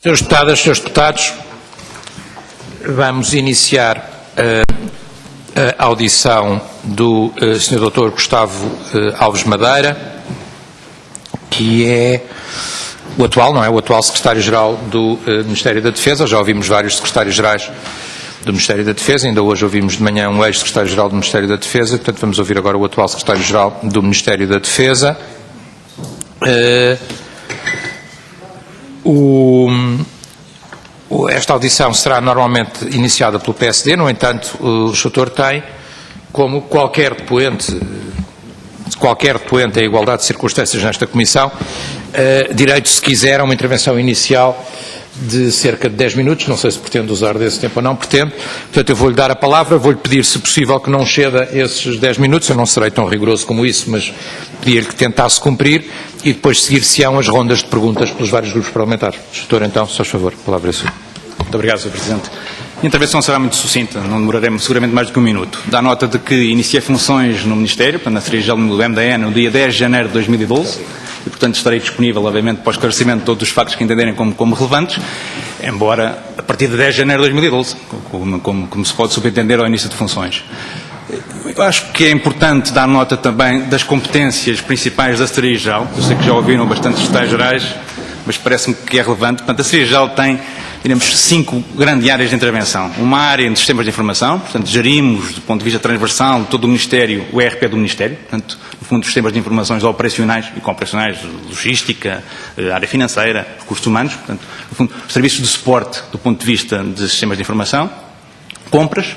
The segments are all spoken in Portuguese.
Senhores Deputadas, Senhores Deputados, vamos iniciar a audição do Sr. Dr. Gustavo Alves Madeira, que é o atual, não é? O atual Secretário-Geral do Ministério da Defesa. Já ouvimos vários Secretários-Gerais do Ministério da Defesa, ainda hoje ouvimos de manhã um ex-Secretário-Geral do Ministério da Defesa, portanto vamos ouvir agora o atual Secretário-Geral do Ministério da Defesa. Esta audição será normalmente iniciada pelo PSD, no entanto, o Sr. tem, como qualquer depoente a igualdade de circunstâncias nesta Comissão, direito, se quiser, a uma intervenção inicial de cerca de 10 minutos, não sei se pretende usar desse tempo ou não, pretende, portanto eu vou-lhe dar a palavra, vou-lhe pedir, se possível, que não exceda esses 10 minutos, eu não serei tão rigoroso como isso, mas pedir-lhe que tentasse cumprir e depois seguir-se-ão as rondas de perguntas pelos vários grupos parlamentares. Doutor, então, se faz favor, a palavra é sua. Muito obrigado, Sr. Presidente. A intervenção será muito sucinta, não demoraremos seguramente mais do que um minuto. Dá nota de que iniciei funções no Ministério, na Secretaria-Geral do MDN, no dia 10 de janeiro de 2012, e, portanto, estarei disponível, obviamente, para o esclarecimento de todos os factos que entenderem como relevantes, embora a partir de 10 de janeiro de 2012, como se pode subentender ao início de funções. Eu acho que é importante dar nota também das competências principais da Secretaria-Geral. Eu sei que já ouviram bastantes secretários-gerais, mas parece-me que é relevante. Portanto, a Secretaria-Geral tem, diremos, 5 grandes áreas de intervenção. Uma área de sistemas de informação, portanto, gerimos, do ponto de vista transversal, de todo o Ministério, o ERP do Ministério, portanto, no fundo, os sistemas de informações operacionais e operacionais, logística, área financeira, recursos humanos, portanto, no fundo, serviços de suporte do ponto de vista de sistemas de informação, compras.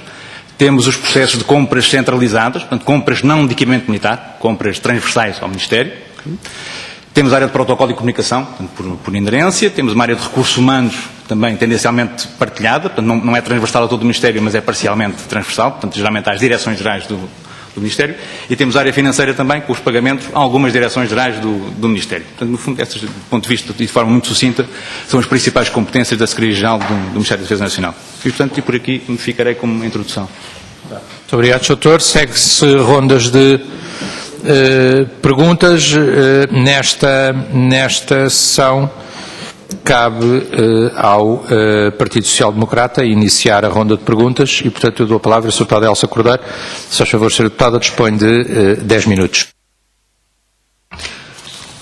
Temos os processos de compras centralizadas, portanto, compras não de equipamento militar, compras transversais ao Ministério. Temos a área de protocolo e comunicação, portanto, por inerência. Temos uma área de recursos humanos, também tendencialmente partilhada, portanto, não é transversal a todo o Ministério, mas é parcialmente transversal, portanto, geralmente às direções gerais do Ministério. E temos a área financeira também, com os pagamentos a algumas direções gerais do Ministério. Portanto, no fundo, estas, do ponto de vista, de forma muito sucinta, são as principais competências da Secretaria-Geral do Ministério da Defesa Nacional. E, portanto, por aqui me ficarei como introdução. Muito obrigado, Sr. Segue-se rondas de perguntas. Nesta sessão cabe ao Partido Social Democrata iniciar a ronda de perguntas e, portanto, eu dou a palavra à Sra. Deputada Elsa Cordeiro. Se faz favor, Sra. Deputada, dispõe de 10 minutos.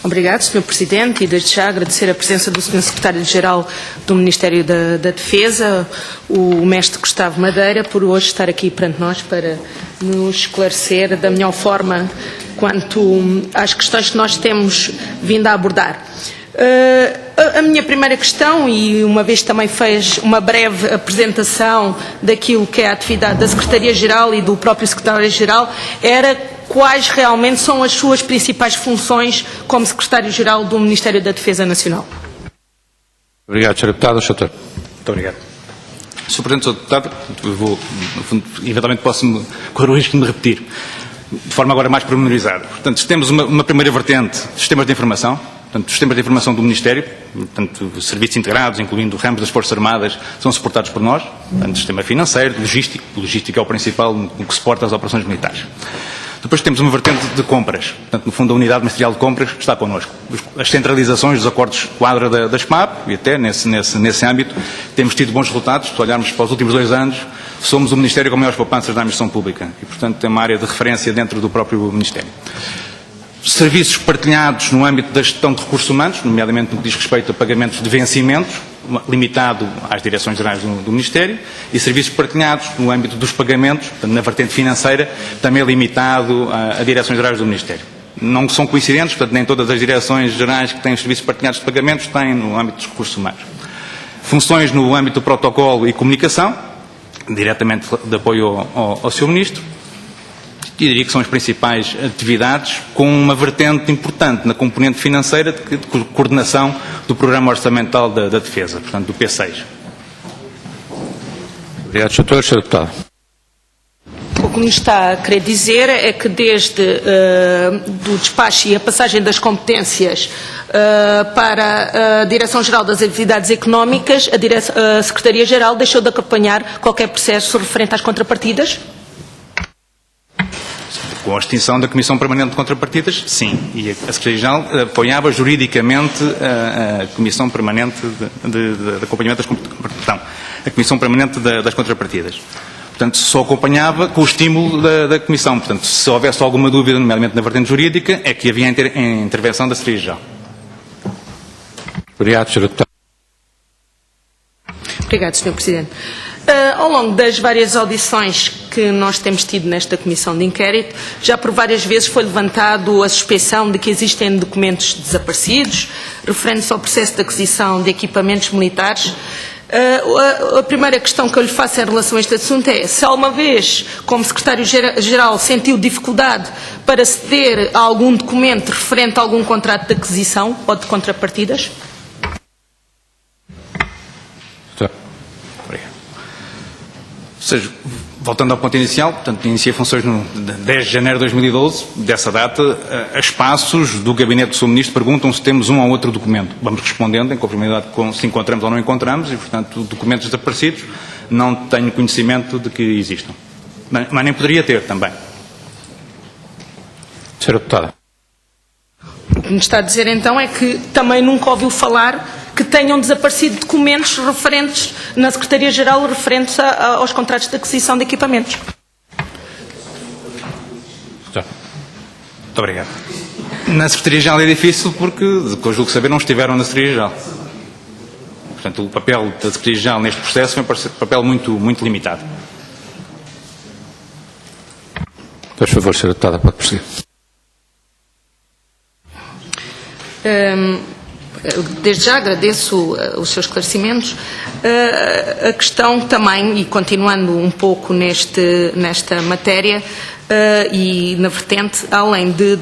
Obrigado, Sr. Presidente, e desde já agradecer a presença do Sr. Secretário-Geral do Ministério da Defesa, o Mestre Gustavo Madeira, por hoje estar aqui perante nós para nos esclarecer da melhor forma quanto às questões que nós temos vindo a abordar. A minha primeira questão, e uma vez também fez uma breve apresentação daquilo que é a atividade da Secretaria-Geral e do próprio Secretário-Geral, era quais realmente são as suas principais funções como Secretário-Geral do Ministério da Defesa Nacional. Obrigado, Sra. Deputada. Sr. Muito obrigado. Sr. Presidente, Sr. Deputado, eu vou, no fundo, eventualmente posso correr o risco de me repetir, de forma agora mais pormenorizada. Portanto, temos uma primeira vertente, sistemas de informação. Portanto, os sistemas de informação do Ministério, portanto, serviços integrados, incluindo ramos das Forças Armadas, são suportados por nós. Portanto, sistema financeiro, logística é o principal no que suporta as operações militares. Depois temos uma vertente de compras. Portanto, no fundo, a unidade ministerial de compras está connosco. As centralizações dos acordos quadra da SPAP, e até nesse âmbito, temos tido bons resultados. Se olharmos para os últimos 2 anos, somos o Ministério com maiores poupanças na administração pública. E, portanto, tem uma área de referência dentro do próprio Ministério. Serviços partilhados no âmbito da gestão de recursos humanos, nomeadamente no que diz respeito a pagamentos de vencimentos, limitado às direções gerais do Ministério, e serviços partilhados no âmbito dos pagamentos, portanto, na vertente financeira, também limitado a direções gerais do Ministério. Não são coincidentes, portanto, nem todas as direções gerais que têm os serviços partilhados de pagamentos têm no âmbito dos recursos humanos. Funções no âmbito do protocolo e comunicação, diretamente de apoio ao Sr. Ministro. E diria que são as principais atividades, com uma vertente importante na componente financeira de coordenação do Programa Orçamental da Defesa, portanto, do P6. Obrigado, Sr. Sr. Deputado. O que me está a querer dizer é que desde do despacho e a passagem das competências para a Direção-Geral das Atividades Económicas, a Secretaria-Geral deixou de acompanhar qualquer processo referente às contrapartidas? Com a extinção da Comissão Permanente de Contrapartidas, sim. E a Secretaria-Geral apoiava juridicamente a Comissão Permanente de Acompanhamento a Comissão Permanente das Contrapartidas. Portanto, só acompanhava com o estímulo da Comissão. Portanto, se houvesse alguma dúvida, nomeadamente na vertente jurídica, é que havia intervenção da Secretaria-Geral. Obrigado, Sr. Deputado. Obrigado, Sr. Presidente. Ao longo das várias audições que nós temos tido nesta Comissão de Inquérito, já por várias vezes foi levantado a suspeição de que existem documentos desaparecidos, referentes ao processo de aquisição de equipamentos militares. A primeira questão que eu lhe faço em relação a este assunto é se alguma vez, como Secretário-Geral, sentiu dificuldade para ceder a algum documento referente a algum contrato de aquisição ou de contrapartidas? Obrigado. Ou seja, voltando ao ponto inicial, portanto, iniciei funções no 10 de janeiro de 2012. Dessa data, a espaços do Gabinete do Sr. Ministro perguntam se temos um ou outro documento. Vamos respondendo em conformidade com se encontramos ou não encontramos e, portanto, documentos desaparecidos não tenho conhecimento de que existam. Mas nem poderia ter também. Sr. Deputado. O que me está a dizer então é que também nunca ouviu falar que tenham desaparecido documentos referentes na Secretaria-Geral referentes aos contratos de aquisição de equipamentos. Muito obrigado. Na Secretaria-Geral é difícil porque, que eu julgo saber, não estiveram na Secretaria-Geral. Portanto, o papel da Secretaria-Geral neste processo foi um papel muito limitado. Por favor, Sr. Deputado, pode prosseguir. Desde já agradeço os seus esclarecimentos. A questão também, e continuando um pouco nesta matéria, e na vertente, além de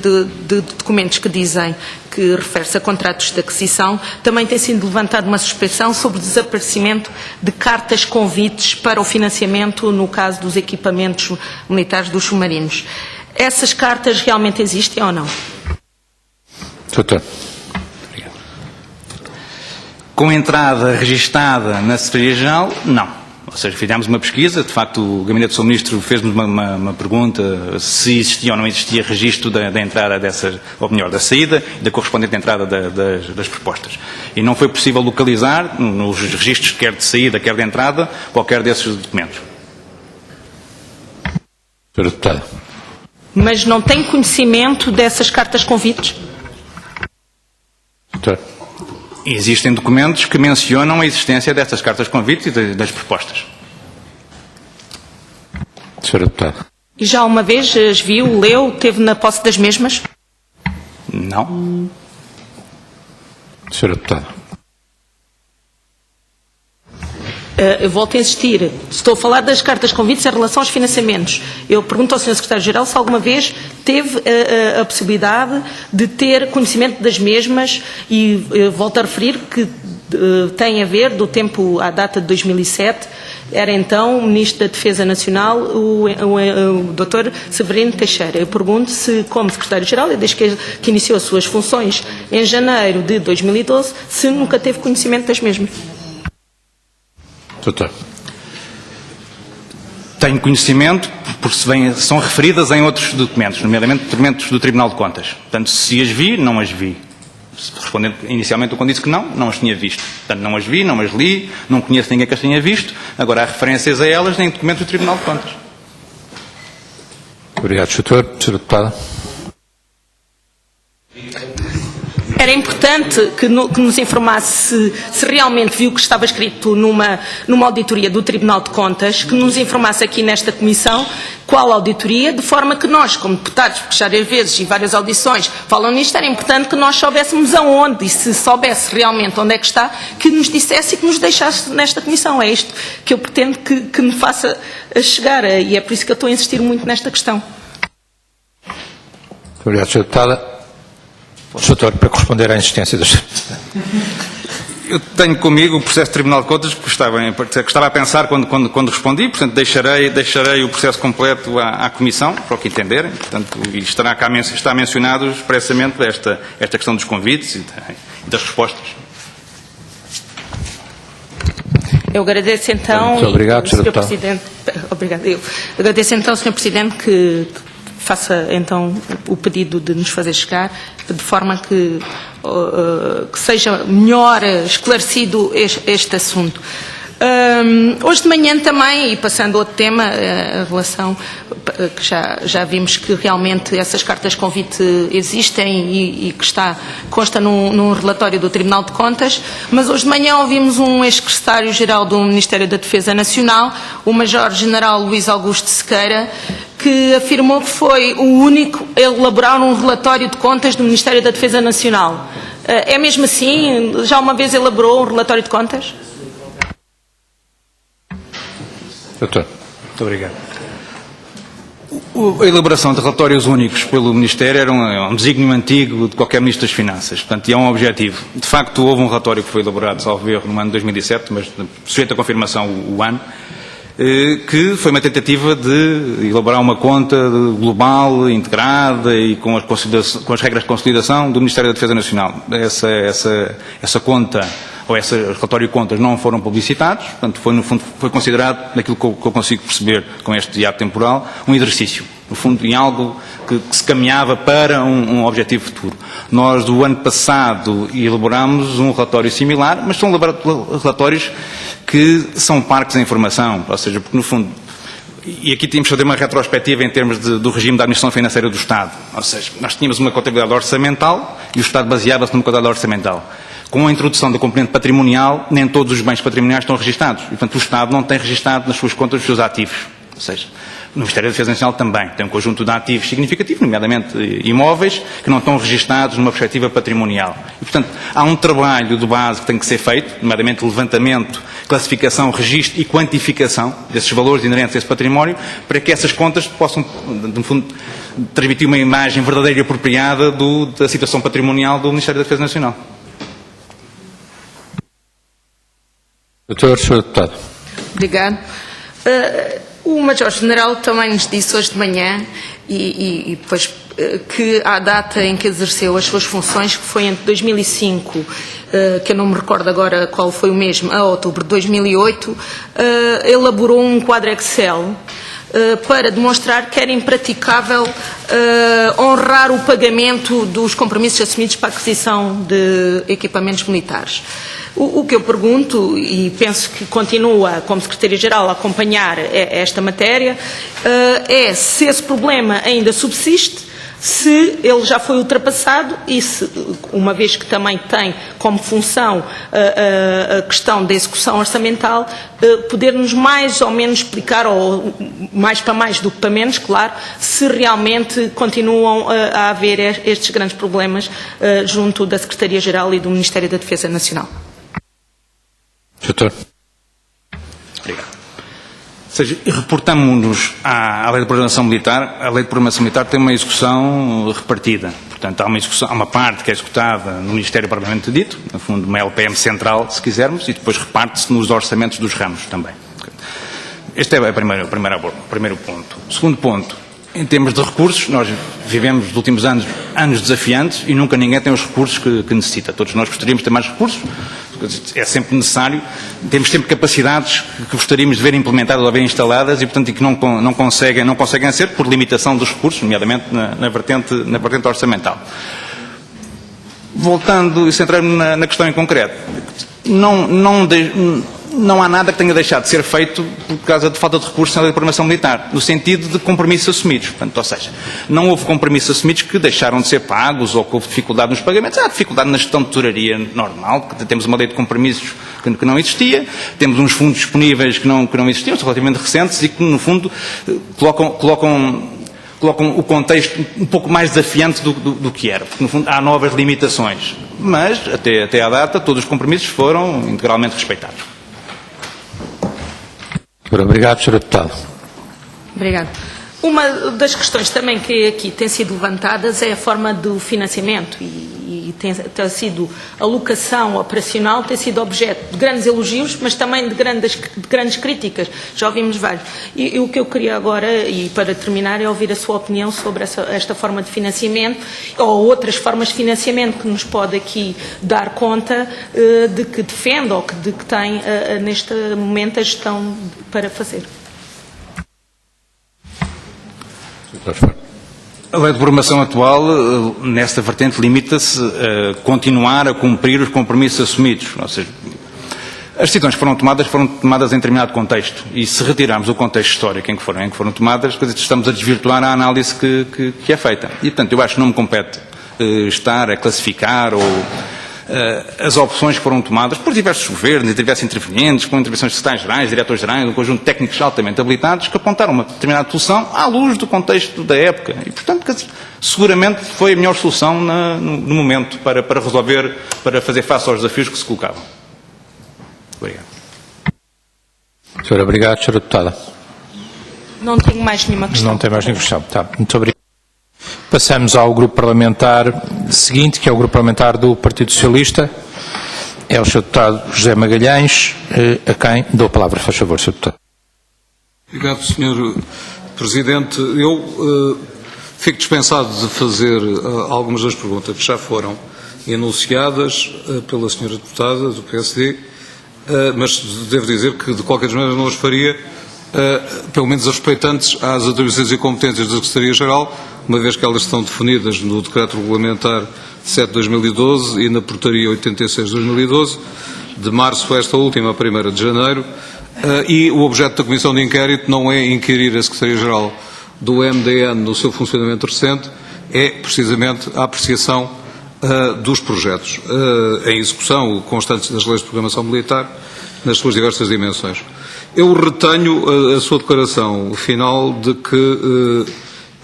documentos que dizem que refere-se a contratos de aquisição, também tem sido levantada uma suspeição sobre o desaparecimento de cartas convites para o financiamento, no caso dos equipamentos militares dos submarinos. Essas cartas realmente existem ou não? Doutor. Com entrada registada na Secretaria-Geral, não. Ou seja, fizemos uma pesquisa, de facto o Gabinete do Sr. Ministro fez-nos uma pergunta se existia ou não existia registro da entrada dessas, ou melhor, da saída e da correspondente entrada das propostas. E não foi possível localizar nos registros, quer de saída, quer de entrada, qualquer desses documentos. Sr. Deputado. Mas não tem conhecimento dessas cartas convites? Doutor. Existem documentos que mencionam a existência dessas cartas convites e das propostas. Sr. Deputado. E já uma vez as viu, leu, teve na posse das mesmas? Não. Sr. Deputado. Eu volto a insistir. Estou a falar das cartas convites em relação aos financiamentos. Eu pergunto ao Sr. Secretário-Geral se alguma vez teve a possibilidade de ter conhecimento das mesmas e volto a referir que tem a ver do tempo à data de 2007. Era então o Ministro da Defesa Nacional, o Dr. Severino Teixeira. Eu pergunto se, como Secretário-Geral, desde que iniciou as suas funções em janeiro de 2012, se nunca teve conhecimento das mesmas. Doutor. Tenho conhecimento, porque são referidas em outros documentos, nomeadamente documentos do Tribunal de Contas. Portanto, se as vi, não as vi. Respondendo inicialmente, quando disse que não as tinha visto. Portanto, não as vi, não as li, não conheço ninguém que as tenha visto. Agora, há referências a elas em documentos do Tribunal de Contas. Obrigado, Sr. Deputado. Era importante que nos informasse se realmente viu que estava escrito numa auditoria do Tribunal de Contas, que nos informasse aqui nesta Comissão qual auditoria, de forma que nós, como deputados, porque já várias vezes e várias audições falam nisto, era importante que nós soubéssemos aonde, e se soubesse realmente onde é que está, que nos dissesse e que nos deixasse nesta Comissão. É isto que eu pretendo que me faça chegar, e é por isso que eu estou a insistir muito nesta questão. Obrigado, Sr. Deputada. Doutor, para corresponder à insistência dos... Eu tenho comigo o processo de Tribunal de Contas que estava a pensar quando respondi, portanto deixarei o processo completo à Comissão, para o que entenderem, portanto, e está mencionado expressamente esta questão dos convites e das respostas. Eu agradeço então, muito obrigado, Sr. Presidente. Obrigado. Eu agradeço então, Sr. Presidente, que faça então o pedido de nos fazer chegar, de forma que seja melhor esclarecido este assunto. Hoje de manhã também, e passando a outro tema, a relação, que já vimos que realmente essas cartas de convite existem e que consta num relatório do Tribunal de Contas, mas hoje de manhã ouvimos um ex-secretário-geral do Ministério da Defesa Nacional, o Major-General Luís Augusto Sequeira, que afirmou que foi o único a elaborar um relatório de contas do Ministério da Defesa Nacional. É mesmo assim? Já uma vez elaborou um relatório de contas? Doutor. Muito obrigado. A elaboração de relatórios únicos pelo Ministério era um desígnio antigo de qualquer Ministro das Finanças, portanto, e é um objetivo. De facto, houve um relatório que foi elaborado, salvo erro, no ano de 2007, mas sujeito à confirmação o ano, que foi uma tentativa de elaborar uma conta global, integrada e com as regras de consolidação do Ministério da Defesa Nacional. Essa conta, ou esse relatório de contas, não foram publicitados, portanto, no fundo, foi considerado, naquilo que eu consigo perceber com este ato temporal, um exercício. No fundo, em algo que se caminhava para um objetivo futuro. Nós, do ano passado, elaborámos um relatório similar, mas são relatórios que são parques da informação, ou seja, porque, no fundo, e aqui tínhamos de fazer uma retrospectiva em termos do regime da administração financeira do Estado. Ou seja, nós tínhamos uma contabilidade orçamental e o Estado baseava-se numa contabilidade orçamental. Com a introdução da componente patrimonial, nem todos os bens patrimoniais estão registados. E, portanto, o Estado não tem registado nas suas contas os seus ativos. Ou seja, no Ministério da Defesa Nacional também tem um conjunto de ativos significativos, nomeadamente imóveis, que não estão registados numa perspectiva patrimonial. E, portanto, há um trabalho de base que tem que ser feito, nomeadamente levantamento, classificação, registro e quantificação desses valores inerentes a esse património, para que essas contas possam, no fundo, transmitir uma imagem verdadeira e apropriada da situação patrimonial do Ministério da Defesa Nacional. Doutor, Sr. Deputado. Obrigado. O Major-General também nos disse hoje de manhã e depois que à data em que exerceu as suas funções, que foi entre 2005, que eu não me recordo agora qual foi o mesmo, a outubro de 2008, elaborou um quadro Excel para demonstrar que era impraticável honrar o pagamento dos compromissos assumidos para a aquisição de equipamentos militares. O que eu pergunto, e penso que continua como Secretaria-Geral a acompanhar esta matéria, é se esse problema ainda subsiste, se ele já foi ultrapassado e se, uma vez que também tem como função a questão da execução orçamental, poder-nos mais ou menos explicar, ou mais para mais do que para menos, claro, se realmente continuam a haver estes grandes problemas junto da Secretaria-Geral e do Ministério da Defesa Nacional. Doutor. Obrigado. Ou seja, reportamos-nos à Lei de Programação Militar. A Lei de Programação Militar tem uma execução repartida. Portanto, há uma parte que é executada no Ministério propriamente dito, no fundo uma LPM central, se quisermos, e depois reparte-se nos orçamentos dos ramos também. Este é o primeiro ponto. O segundo ponto, em termos de recursos, nós vivemos nos últimos anos desafiantes e nunca ninguém tem os recursos que necessita. Todos nós gostaríamos de ter mais recursos, é sempre necessário, temos sempre capacidades que gostaríamos de ver implementadas ou ver instaladas e, portanto, que não conseguem ser por limitação dos recursos, nomeadamente na vertente orçamental. Voltando e centrando na questão em concreto, não há nada que tenha deixado de ser feito por causa de falta de recursos na Lei de Programação Militar, no sentido de compromissos assumidos. Portanto, ou seja, não houve compromissos assumidos que deixaram de ser pagos ou que houve dificuldade nos pagamentos. Há dificuldade na gestão de tesouraria normal, porque temos uma lei de compromissos que não existia, temos uns fundos disponíveis que não existiam, são relativamente recentes e que, no fundo, colocam o contexto um pouco mais desafiante do que era, porque, no fundo, há novas limitações. Mas, até à data, todos os compromissos foram integralmente respeitados. Obrigado, Sr. Deputado. Obrigado. Uma das questões também que aqui têm sido levantadas é a forma do financiamento e tem sido a alocação operacional, tem sido objeto de grandes elogios, mas também de grandes críticas. Já ouvimos vários. E o que eu queria agora, e para terminar, é ouvir a sua opinião sobre esta forma de financiamento ou outras formas de financiamento que nos pode aqui dar conta de que defende ou de que tem neste momento a gestão para fazer. A lei de programação atual, nesta vertente, limita-se a continuar a cumprir os compromissos assumidos. Ou seja, as decisões que foram tomadas em determinado contexto. E se retirarmos o contexto histórico em que foram tomadas, estamos a desvirtuar a análise que é feita. E, portanto, eu acho que não me compete estar a classificar ou as opções que foram tomadas por diversos governos e diversos intervenientes, com intervenções de secretários-gerais, diretores-gerais, um conjunto de técnicos altamente habilitados que apontaram uma determinada solução à luz do contexto da época. E, portanto, seguramente foi a melhor solução no momento para resolver, para fazer face aos desafios que se colocavam. Obrigado. Senhora, obrigado. Senhora Deputada. Não tenho mais nenhuma questão. Não tem mais nenhuma questão. Tá, muito obrigado. Passamos ao grupo parlamentar seguinte, que é o grupo parlamentar do Partido Socialista. É o Sr. Deputado José Magalhães, a quem dou a palavra. Faz favor, Sr. Deputado. Obrigado, Sr. Presidente. Eu fico dispensado de fazer algumas das perguntas que já foram enunciadas pela Sra. Deputada do PSD, mas devo dizer que, de qualquer maneira, não as faria, pelo menos as respeitantes às atribuições e competências da Secretaria-Geral, uma vez que elas estão definidas no Decreto Regulamentar 7 de 2012 e na Portaria 86 de 2012, de março esta última, a 1ª de janeiro, e o objeto da Comissão de Inquérito não é inquirir a Secretaria-Geral do MDN no seu funcionamento recente, é precisamente a apreciação dos projetos em execução constantes das leis de programação militar nas suas diversas dimensões. Eu retenho a sua declaração final de que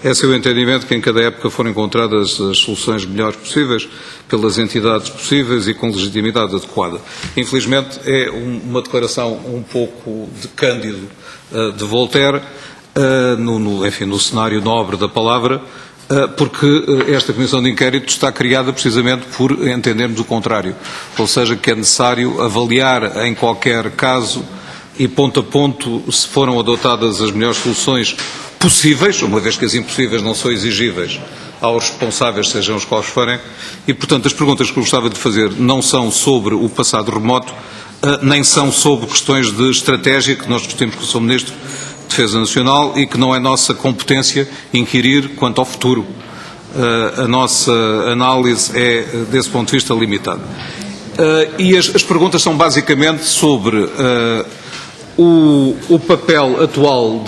é seu entendimento que em cada época foram encontradas as soluções melhores possíveis pelas entidades possíveis e com legitimidade adequada. Infelizmente é uma declaração um pouco de Cândido de Voltaire, no cenário nobre da palavra, porque esta Comissão de Inquérito está criada precisamente por entendermos o contrário, ou seja, que é necessário avaliar em qualquer caso e ponto a ponto se foram adotadas as melhores soluções possíveis, uma vez que as impossíveis não são exigíveis aos responsáveis, sejam os quais forem, e portanto as perguntas que eu gostava de fazer não são sobre o passado remoto, nem são sobre questões de estratégia que nós discutimos com o Sr. Ministro de Defesa Nacional e que não é nossa competência inquirir quanto ao futuro. A nossa análise é, desse ponto de vista, limitada. E as perguntas são basicamente sobre o papel atual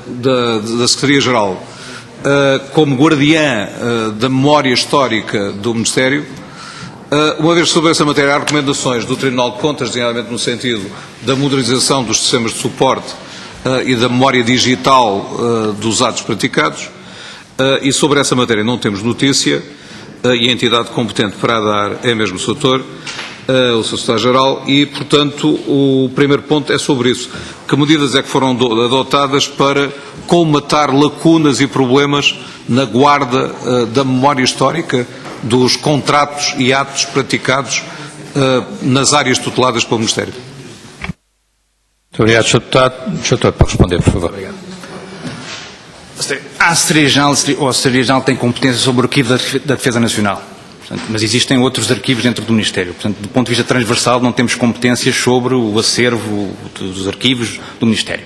da Secretaria-Geral como guardiã da memória histórica do Ministério, uma vez sobre essa matéria há recomendações do Tribunal de Contas, designadamente no sentido da modernização dos sistemas de suporte e da memória digital dos atos praticados, e sobre essa matéria não temos notícia, e a entidade competente para a dar é mesmo o Sr. Doutor, o Sr. Secretário-Geral, e, portanto, o primeiro ponto é sobre isso. Que medidas é que foram adotadas para colmatar lacunas e problemas na guarda da memória histórica dos contratos e atos praticados nas áreas tuteladas pelo Ministério? Muito obrigado, Sr. Deputado. Sr. Doutor, para responder, por favor. Obrigado. A Secretaria-Geral tem competência sobre o arquivo da Defesa Nacional. Portanto, mas existem outros arquivos dentro do Ministério. Portanto, do ponto de vista transversal, não temos competências sobre o acervo dos arquivos do Ministério.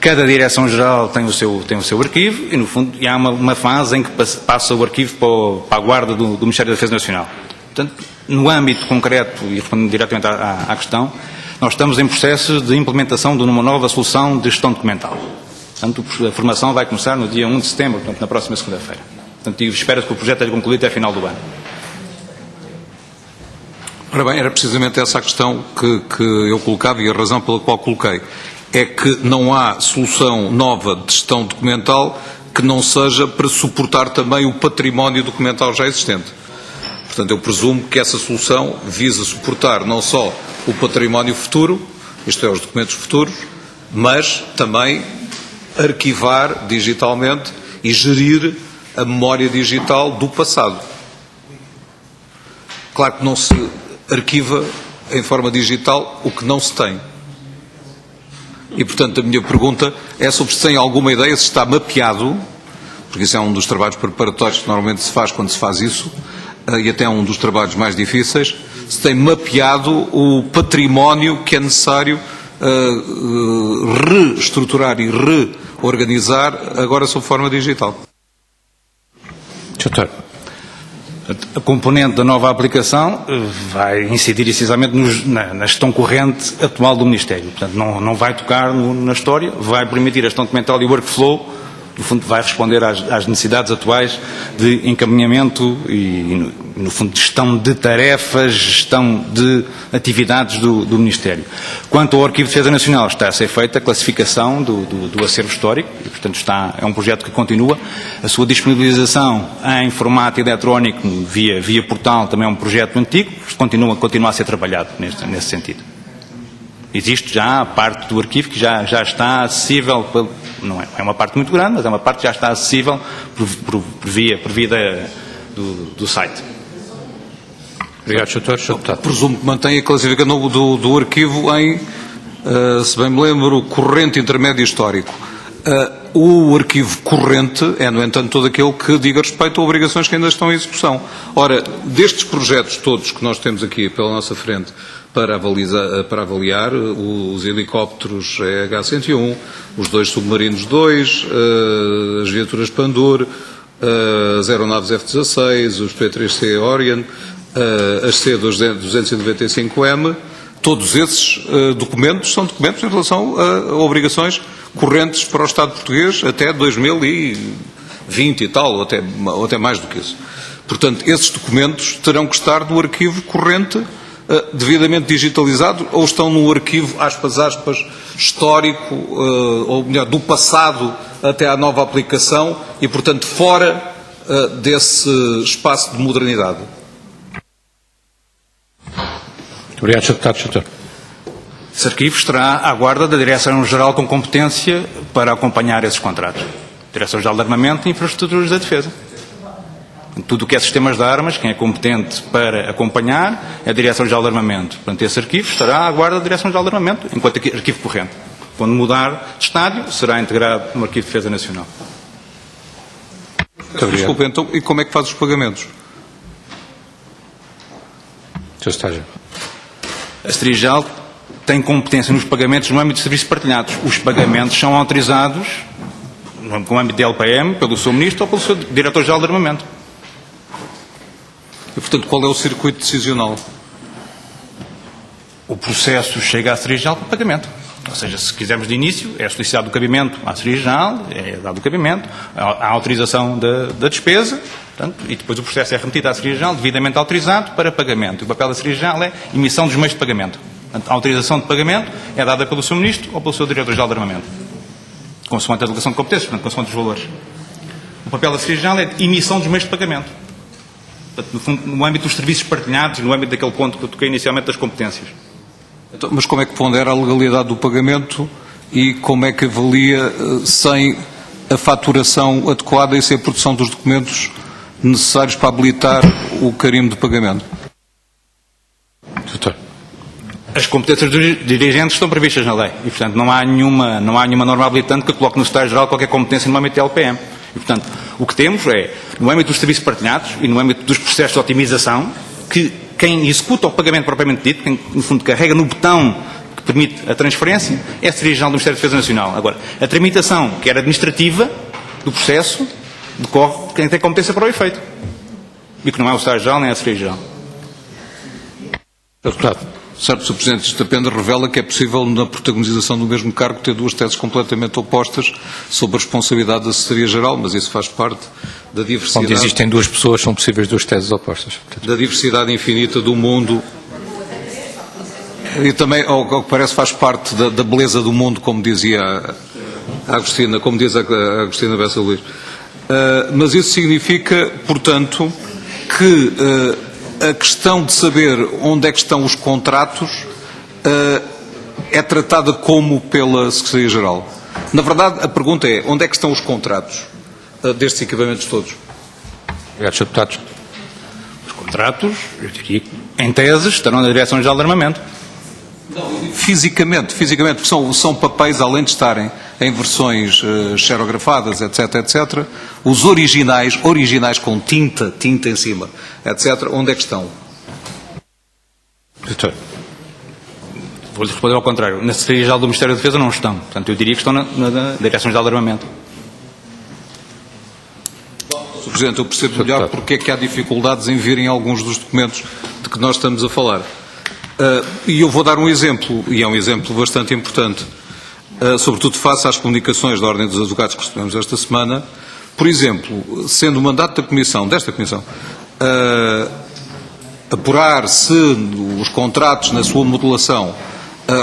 Cada Direção-Geral tem o seu arquivo e, no fundo, há uma fase em que passa o arquivo para a guarda do Ministério da Defesa Nacional. Portanto, no âmbito concreto, e respondendo diretamente à questão, nós estamos em processo de implementação de uma nova solução de gestão documental. Portanto, a formação vai começar no dia 1 de setembro, portanto, na próxima segunda-feira. Portanto, espera-se que o projeto seja concluído até final do ano. Ora bem, era precisamente essa a questão que eu colocava e a razão pela qual coloquei. É que não há solução nova de gestão documental que não seja para suportar também o património documental já existente. Portanto, eu presumo que essa solução visa suportar não só o património futuro, isto é, os documentos futuros, mas também arquivar digitalmente e gerir a memória digital do passado. Claro que não se arquiva em forma digital o que não se tem. E, portanto, a minha pergunta é sobre se tem alguma ideia, se está mapeado, porque isso é um dos trabalhos preparatórios que normalmente se faz quando se faz isso, e até um dos trabalhos mais difíceis, se tem mapeado o património que é necessário reestruturar e reorganizar agora sob forma digital. Doutor. A componente da nova aplicação vai incidir essencialmente na gestão corrente atual do Ministério. Portanto, não vai tocar na história, vai permitir a gestão documental e o workflow, no fundo, vai responder às necessidades atuais de encaminhamento e, no fundo, de gestão de tarefas, gestão de atividades do Ministério. Quanto ao Arquivo de Defesa Nacional, está a ser feita a classificação do acervo histórico e, portanto, é um projeto que continua. A sua disponibilização em formato eletrónico via portal também é um projeto antigo, continua a ser trabalhado nesse sentido. Existe já a parte do arquivo que já está acessível, não é uma parte muito grande, mas é uma parte que já está acessível por via do site. Obrigado, doutor. Presumo que mantém a classificação do arquivo em, se bem me lembro, corrente, intermédio e histórico. O arquivo corrente é, no entanto, todo aquele que diga respeito a obrigações que ainda estão em execução. Ora, destes projetos todos que nós temos aqui pela nossa frente para avaliar os helicópteros EH-101, os 2 submarinos 2, as viaturas Pandur, as aeronaves F-16, os P-3C Orion, as C-295M, todos esses documentos são documentos em relação a obrigações correntes para o Estado português até 2020 e tal, ou até mais do que isso. Portanto, esses documentos terão que estar no arquivo corrente devidamente digitalizado ou estão no arquivo, aspas, histórico, ou melhor, do passado até à nova aplicação e, portanto, fora desse espaço de modernidade. Muito obrigado, Sr. Deputado. Doutor. Esse arquivo estará à guarda da Direção-Geral com competência para acompanhar esses contratos. Direção-Geral de Armamento e Infraestruturas da Defesa. Tudo o que é sistemas de armas, quem é competente para acompanhar é a Direção-Geral de Armamento. Portanto, esse arquivo estará à guarda da Direção-Geral de Armamento, enquanto arquivo corrente. Quando mudar de estádio, será integrado no Arquivo de Defesa Nacional. Desculpe, então, e como é que faz os pagamentos? Sr. Estágio. A Secretaria-Geral tem competência nos pagamentos no âmbito de serviços partilhados. Os pagamentos são autorizados no âmbito da LPM, pelo seu Ministro ou pelo seu Diretor-Geral de Armamento. E, portanto, qual é o circuito decisional? O processo chega à Secretaria-Geral para pagamento. Ou seja, se quisermos de início, é solicitado o cabimento à Secretaria-Geral, é dado o cabimento, a autorização da despesa, portanto, e depois o processo é remetido à Secretaria-Geral, devidamente autorizado para pagamento. O papel da Secretaria-Geral é emissão dos meios de pagamento. Portanto, a autorização de pagamento é dada pelo seu Ministro ou pelo seu Diretor-Geral de Armamento, consoante a delegação de competências, portanto, consoante os valores. O papel da Secretaria-Geral é de emissão dos meios de pagamento. Portanto, no fundo, no âmbito dos serviços partilhados, no âmbito daquele ponto que eu toquei inicialmente das competências. Então, mas como é que pondera a legalidade do pagamento e como é que avalia sem a faturação adequada e sem a produção dos documentos necessários para habilitar o carimbo de pagamento? Doutor. As competências dos dirigentes estão previstas na lei e, portanto, não há nenhuma norma habilitante que coloque no Secretário-Geral qualquer competência no âmbito da LPM. E, portanto, o que temos é, no âmbito dos serviços partilhados e no âmbito dos processos de otimização, que quem executa o pagamento propriamente dito, quem, no fundo, carrega no botão que permite a transferência, é a Secretaria-Geral do Ministério da Defesa Nacional. Agora, a tramitação, que era administrativa, do processo, decorre quem tem competência para o efeito. E que não é o Secretário-Geral nem a Secretaria-Geral. Deputado. Certo, Sr. Presidente, isto apenas revela que é possível, na protagonização do mesmo cargo, ter duas teses completamente opostas sob a responsabilidade da Secretaria-Geral, mas isso faz parte da diversidade. Onde existem duas pessoas, são possíveis duas teses opostas. Da diversidade infinita do mundo. E também, ao que parece, faz parte da beleza do mundo, como dizia a Agostina, como diz a Agostina Bessa Luís. Mas isso significa, portanto, que a questão de saber onde é que estão os contratos é tratada como pela Secretaria-Geral. Na verdade, a pergunta é, onde é que estão os contratos destes equipamentos todos? Obrigado, Sr. Deputado. Os contratos, eu diria, em tese, estarão na Direção-Geral de Armamento. Fisicamente, porque são papéis, além de estarem em versões xerografadas, etc., os originais com tinta em cima, etc., onde é que estão? Doutor. Vou-lhe responder ao contrário. Na Secretaria-Geral do Ministério da Defesa não estão. Portanto, eu diria que estão na Direção-Geral de Armamento. Sr. Presidente, eu percebo melhor porque é que há dificuldades em virem alguns dos documentos de que nós estamos a falar. E eu vou dar um exemplo, e é um exemplo bastante importante, sobretudo face às comunicações da Ordem dos Advogados que recebemos esta semana. Por exemplo, sendo o mandato desta Comissão, apurar se os contratos na sua modulação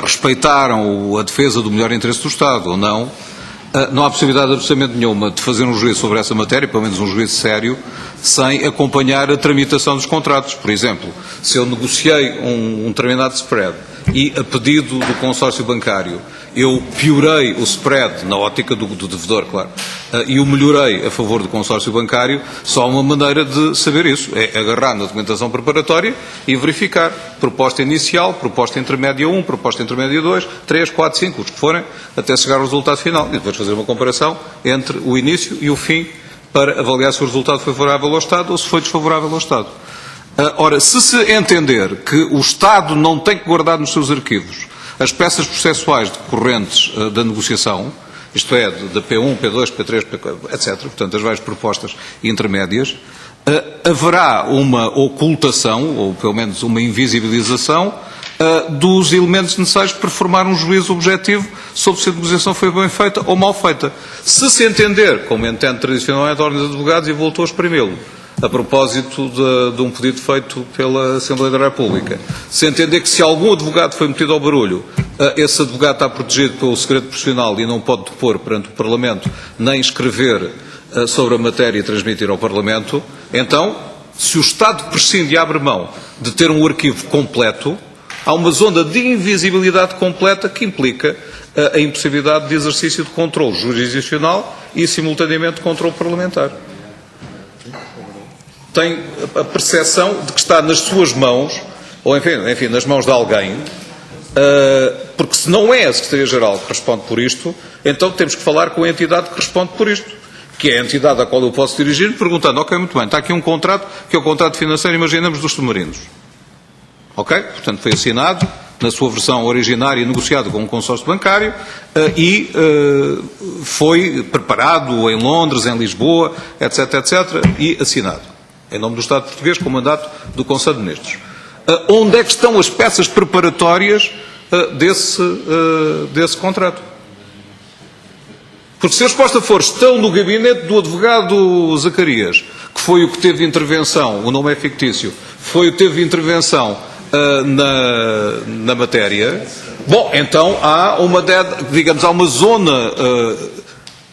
respeitaram a defesa do melhor interesse do Estado ou não, não há possibilidade absolutamente nenhuma de fazer um juízo sobre essa matéria, pelo menos um juízo sério, sem acompanhar a tramitação dos contratos. Por exemplo, se eu negociei um determinado spread e, a pedido do consórcio bancário, eu piorei o spread, na ótica do devedor, claro, e o melhorei a favor do consórcio bancário, só há uma maneira de saber isso, é agarrar na documentação preparatória e verificar proposta inicial, proposta intermédia 1, proposta intermédia 2, 3, 4, 5, os que forem, até chegar ao resultado final, e depois fazer uma comparação entre o início e o fim, para avaliar se o resultado foi favorável ao Estado ou se foi desfavorável ao Estado. Ora, se entender que o Estado não tem que guardar nos seus arquivos as peças processuais decorrentes da negociação, isto é, da P1, P2, P3, P4, etc., portanto, as várias propostas intermédias, haverá uma ocultação, ou pelo menos uma invisibilização, dos elementos necessários para formar um juízo objetivo sobre se a negociação foi bem feita ou mal feita. Se se entender, como entende tradicionalmente a Ordem dos Advogados, e voltou a exprimí-lo, a propósito de um pedido feito pela Assembleia da República, se entender que se algum advogado foi metido ao barulho, esse advogado está protegido pelo segredo profissional e não pode depor perante o Parlamento, nem escrever sobre a matéria e transmitir ao Parlamento, então, se o Estado prescinde e abre mão de ter um arquivo completo, há uma zona de invisibilidade completa que implica a impossibilidade de exercício de controle jurisdicional e, simultaneamente, de controle parlamentar. Tem a percepção de que está nas suas mãos, ou enfim, nas mãos de alguém, porque se não é a Secretaria-Geral que responde por isto, então temos que falar com a entidade que responde por isto, que é a entidade à qual eu posso dirigir, perguntando, ok, muito bem, está aqui um contrato, que é o contrato financeiro, imaginamos, dos submarinos. Ok? Portanto, foi assinado, na sua versão originária, negociado com um consórcio bancário, e foi preparado em Londres, em Lisboa, etc., e assinado, em nome do Estado português, com o mandato do Conselho de Ministros. Onde é que estão as peças preparatórias desse contrato? Porque se a resposta for, estão no gabinete do advogado Zacarias, que foi o que teve intervenção, o nome é fictício, foi o que teve intervenção na matéria, bom, então há há uma zona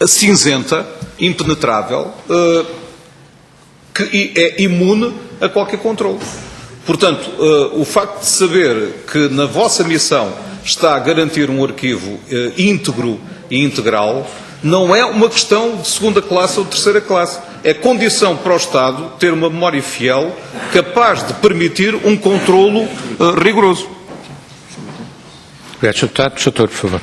cinzenta, impenetrável, que é imune a qualquer controle. Portanto, o facto de saber que na vossa missão está a garantir um arquivo íntegro e integral, não é uma questão de segunda classe ou de terceira classe. É condição para o Estado ter uma memória fiel capaz de permitir um controlo rigoroso. Obrigado, Sr. Deputado. Sr. Doutor, por favor.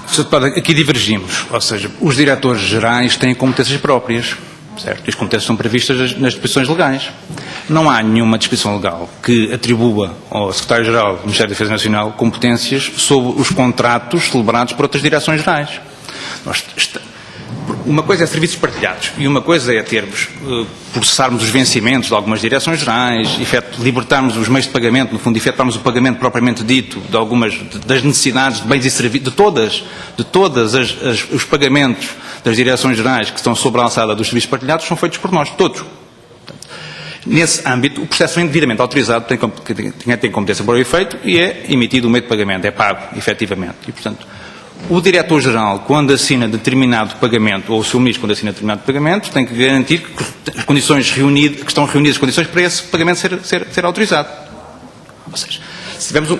Sr. Deputado, aqui divergimos. Ou seja, os diretores-gerais têm competências próprias, certo? E as competências são previstas nas disposições legais. Não há nenhuma disposição legal que atribua ao Secretário-Geral do Ministério da Defesa Nacional competências sobre os contratos celebrados por outras direções-gerais. Uma coisa é serviços partilhados e uma coisa é termos, processarmos os vencimentos de algumas direções-gerais, libertarmos os meios de pagamento, no fundo, efetuarmos o pagamento propriamente dito de algumas das necessidades de bens e serviços, de todas os pagamentos das direções-gerais que estão sobre a alçada dos serviços partilhados são feitos por nós, todos. Nesse âmbito, o processo é devidamente autorizado, tem competência para o efeito e é emitido o meio de pagamento, é pago, efetivamente. E, portanto, o diretor-geral, quando assina determinado pagamento, ou o seu ministro, quando assina determinado pagamento, tem que garantir que as condições reunidas, que estão reunidas as condições para esse pagamento ser autorizado. Ou seja, se tivermos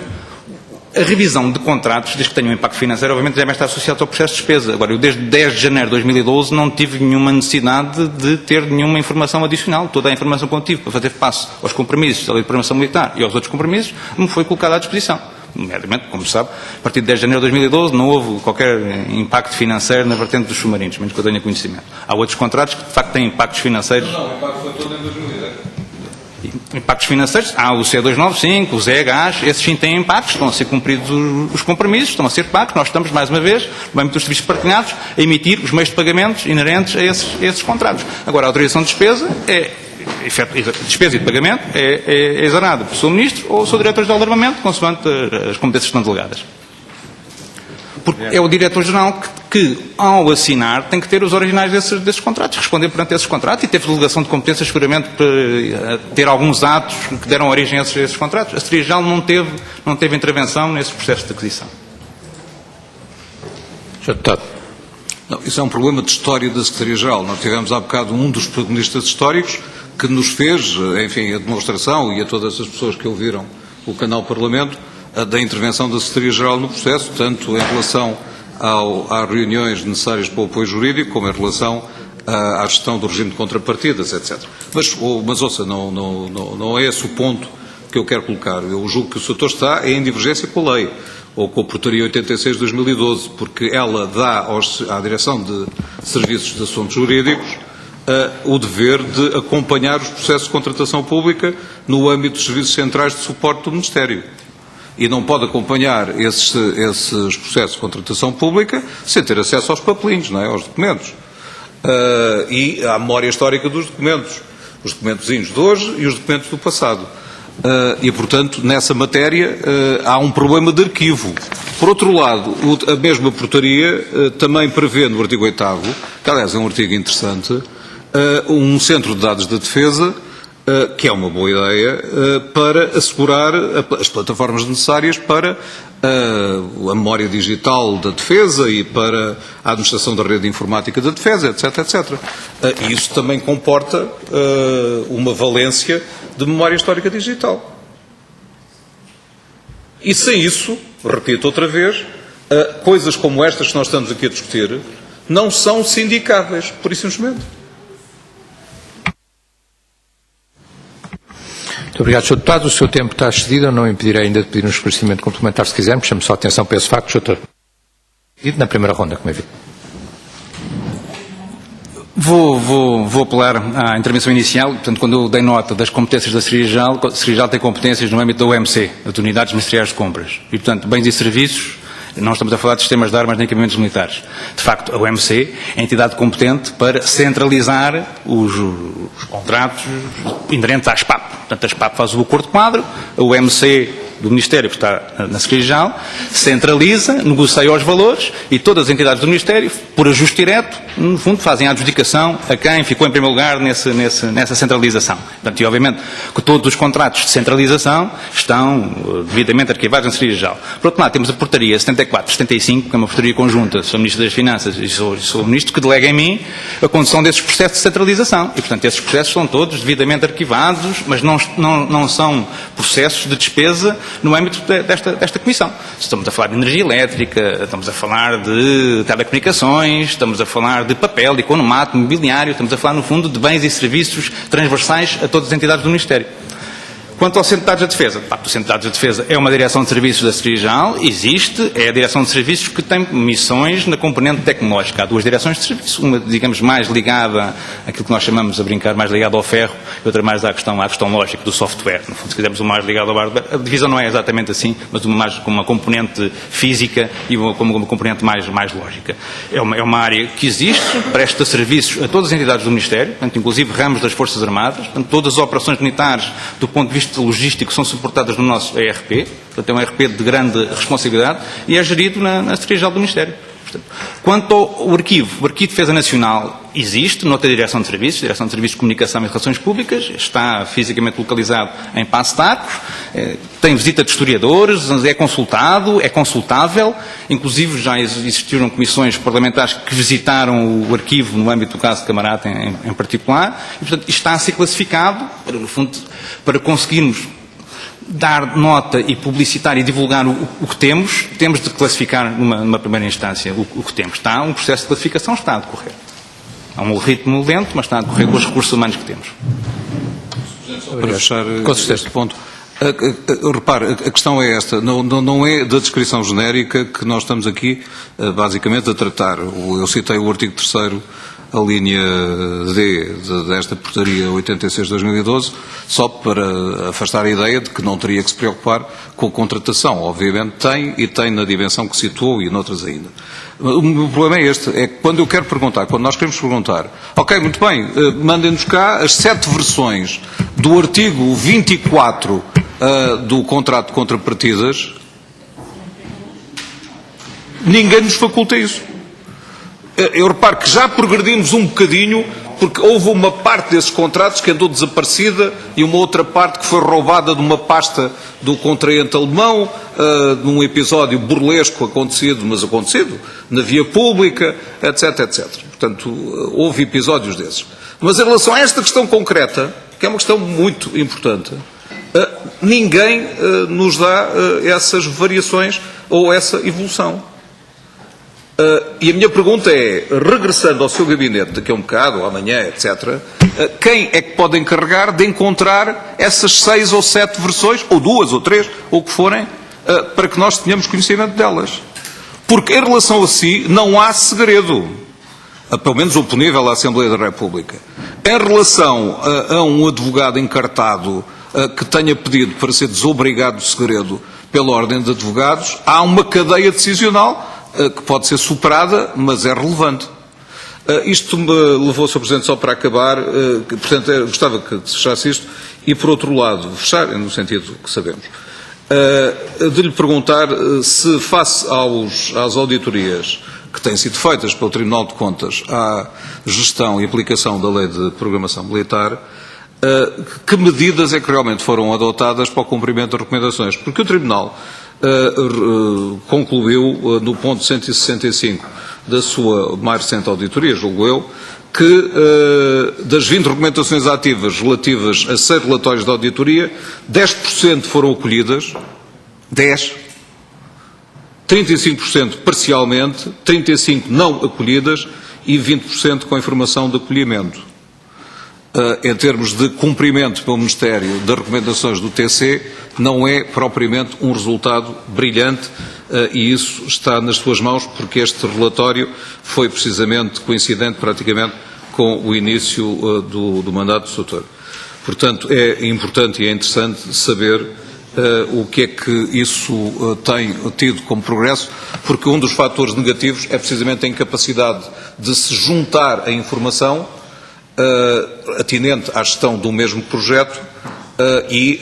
a revisão de contratos, desde que tenham um impacto financeiro, obviamente deve estar associado ao processo de despesa. Agora, eu desde 10 de janeiro de 2012 não tive nenhuma necessidade de ter nenhuma informação adicional. Toda a informação que eu tive para fazer face aos compromissos da Lei de Programação Militar e aos outros compromissos me foi colocada à disposição. Nomeadamente, como se sabe, a partir de 10 de janeiro de 2012 não houve qualquer impacto financeiro na vertente dos submarinos, menos que eu tenha conhecimento. Há outros contratos que, de facto, têm impactos financeiros. Não, o impacto foi todo em 2010. Impactos financeiros, há o C295, o ZEGAS, esses sim têm impactos, estão a ser cumpridos os compromissos, estão a ser pagos, nós estamos, mais uma vez, no âmbito dos serviços partilhados, a emitir os meios de pagamentos inerentes a esses contratos. Agora, a autorização de despesa despesa e de pagamento é exarada pelo Sr. Ministro ou o Sr. Diretor-Geral de Armamento, consoante as competências que estão delegadas. Porque é o Diretor-Geral que, ao assinar, tem que ter os originais desses contratos, responder perante esses contratos e teve delegação de competências seguramente para ter alguns atos que deram origem a esses contratos. A Secretaria-Geral não teve intervenção nesse processo de aquisição. Sr. Deputado. Não, isso é um problema de história da Secretaria-Geral. Nós tivemos há bocado um dos protagonistas históricos que nos fez, enfim, a demonstração e a todas as pessoas que ouviram o canal Parlamento, da intervenção da Secretaria-Geral no processo, tanto em relação às reuniões necessárias para o apoio jurídico, como em relação à gestão do regime de contrapartidas, etc. Mas ouça, não é esse o ponto que eu quero colocar. Eu julgo que o setor está em divergência com a lei, ou com a Portaria 86 de 2012, porque ela dá à Direção de Serviços de Assuntos Jurídicos o dever de acompanhar os processos de contratação pública no âmbito dos serviços centrais de suporte do Ministério. E não pode acompanhar esses processos de contratação pública sem ter acesso aos papelinhos, não é? Aos documentos. E à memória histórica dos documentos. Os documentozinhos de hoje e os documentos do passado. E, portanto, nessa matéria há um problema de arquivo. Por outro lado, a mesma portaria também prevê no artigo 8º, que aliás é um artigo interessante, um centro de dados da defesa, que é uma boa ideia, para assegurar as plataformas necessárias para a memória digital da defesa e para a administração da rede informática da defesa, etc, etc. E isso também comporta uma valência de memória histórica digital. E sem isso, repito outra vez, coisas como estas que nós estamos aqui a discutir não são sindicáveis, por isso simplesmente. Muito obrigado, Sr. Deputado. O seu tempo está excedido. Eu não impedirei ainda de pedir um esclarecimento complementar, se quisermos. Chamo só a atenção para esse facto, Sr. Deputado. Na primeira ronda, como é visto. Vou apelar à intervenção inicial. Portanto, quando eu dei nota das competências da Secretaria-Geral, a Secretaria-Geral tem competências no âmbito da UMC, das Unidades Ministeriais de Compras. E, portanto, bens e serviços, não estamos a falar de sistemas de armas nem equipamentos militares. De facto, a UMC é a entidade competente para centralizar os contratos inerentes à SPAP. Portanto, a SPAP faz o acordo quadro, a UMC do Ministério, que está na Secretaria-Geral, centraliza, negocia os valores e todas as entidades do Ministério, por ajuste direto, no fundo, fazem a adjudicação a quem ficou em primeiro lugar nessa centralização. Portanto, e obviamente que todos os contratos de centralização estão devidamente arquivados na Secretaria-Geral. Por outro lado, temos a Portaria 74-75, que é uma portaria conjunta, sou Ministro das Finanças e sou o Ministro, que delega em mim a condução desses processos de centralização. E, portanto, esses processos são todos devidamente arquivados, mas não são processos de despesa no âmbito desta Comissão. Estamos a falar de energia elétrica, estamos a falar de telecomunicações, estamos a falar de papel, de economato, mobiliário, estamos a falar, no fundo, de bens e serviços transversais a todas as entidades do Ministério. Quanto ao Centro de Dados da Defesa, de facto, o Centro de Dados da Defesa é uma direção de serviços da Secretaria-Geral, existe, é a direção de serviços que tem missões na componente tecnológica. Há duas direções de serviços, uma, digamos, mais ligada àquilo que nós chamamos, a brincar, mais ligada ao ferro, e outra mais à questão lógica do software. No fundo, se quisermos uma mais ligada ao hardware, a divisão não é exatamente assim, mas uma mais com uma componente física e como uma componente mais lógica. É uma área que existe, presta serviços a todas as entidades do Ministério, portanto, inclusive ramos das Forças Armadas, portanto, todas as operações militares, do ponto de vista logístico, são suportadas no nosso ERP, portanto é um ERP de grande responsabilidade e é gerido na Secretaria-Geral do Ministério. Portanto, quanto ao arquivo, o Arquivo de Defesa Nacional existe noutra Direção de Serviços, Direção de Serviços de Comunicação e Relações Públicas, está fisicamente localizado em Paço de Arcos, tem visita de historiadores, é consultado, é consultável, inclusive já existiram comissões parlamentares que visitaram o arquivo no âmbito do caso de Camarate em particular, e portanto está a ser classificado, no fundo, para conseguirmos dar nota e publicitar e divulgar o que temos de classificar numa primeira instância o que temos. Está um processo de classificação, está a decorrer. É um ritmo lento, mas está a decorrer com os recursos humanos que temos. Para fechar este ponto, repare, a questão é esta, não é da descrição genérica que nós estamos aqui basicamente a tratar. Eu citei o artigo 3º a linha D desta portaria 86 de 2012, só para afastar a ideia de que não teria que se preocupar com a contratação. Obviamente tem, e tem na dimensão que situou e noutras ainda. O meu problema é este, é que quando eu quero perguntar, quando nós queremos perguntar, ok, muito bem, mandem-nos cá as 7 versões do artigo 24 do contrato de contrapartidas, ninguém nos faculta isso. Eu reparo que já progredimos um bocadinho, porque houve uma parte desses contratos que andou desaparecida e uma outra parte que foi roubada de uma pasta do contraente alemão, num episódio burlesco acontecido, mas acontecido, na via pública, etc, etc. Portanto, houve episódios desses. Mas em relação a esta questão concreta, que é uma questão muito importante, ninguém nos dá essas variações ou essa evolução. E a minha pergunta é, regressando ao seu gabinete daqui a um bocado, ou amanhã, etc., quem é que pode encarregar de encontrar essas 6 ou 7 versões, ou 2 ou 3, ou o que forem, para que nós tenhamos conhecimento delas? Porque em relação a si não há segredo, pelo menos oponível à Assembleia da República. Em relação a um advogado encartado que tenha pedido para ser desobrigado de segredo pela Ordem de Advogados, há uma cadeia decisional que pode ser superada, mas é relevante. Isto me levou, Sr. Presidente, só para acabar, portanto, eu gostava que se fechasse isto, e por outro lado, fechar, no sentido que sabemos, de lhe perguntar se, face às auditorias que têm sido feitas pelo Tribunal de Contas à gestão e aplicação da Lei de Programação Militar, que medidas é que realmente foram adotadas para o cumprimento das recomendações? Porque o Tribunal concluiu, no ponto 165 da sua mais recente auditoria, julgo eu, que das 20 recomendações ativas relativas a 6 relatórios de auditoria, 10% foram acolhidas, 10%, 35% parcialmente, 35% não acolhidas e 20% com informação de acolhimento. Em termos de cumprimento pelo Ministério das recomendações do TC, não é propriamente um resultado brilhante, e isso está nas suas mãos, porque este relatório foi precisamente coincidente praticamente com o início do mandato do Sr. Portanto, é importante e é interessante saber o que é que isso tem tido como progresso, porque um dos fatores negativos é precisamente a incapacidade de se juntar a informação atinente à gestão do mesmo projeto e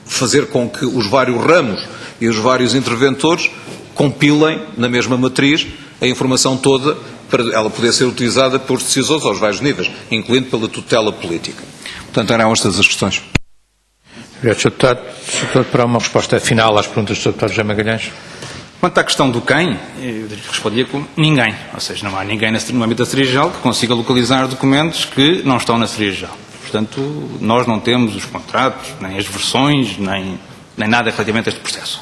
fazer com que os vários ramos e os vários interventores compilem na mesma matriz a informação toda para ela poder ser utilizada pelos decisores aos vários níveis, incluindo pela tutela política. Portanto, eram estas as questões. Obrigado, Sr. Deputado. Sr. Deputado, para uma resposta final às perguntas do Sr. Deputado José Magalhães. Quanto à questão do quem, eu respondia com ninguém. Ou seja, não há ninguém no âmbito da Secretaria-Geral que consiga localizar documentos que não estão na Secretaria-Geral. Portanto, nós não temos os contratos, nem as versões, nem nada relativamente a este processo.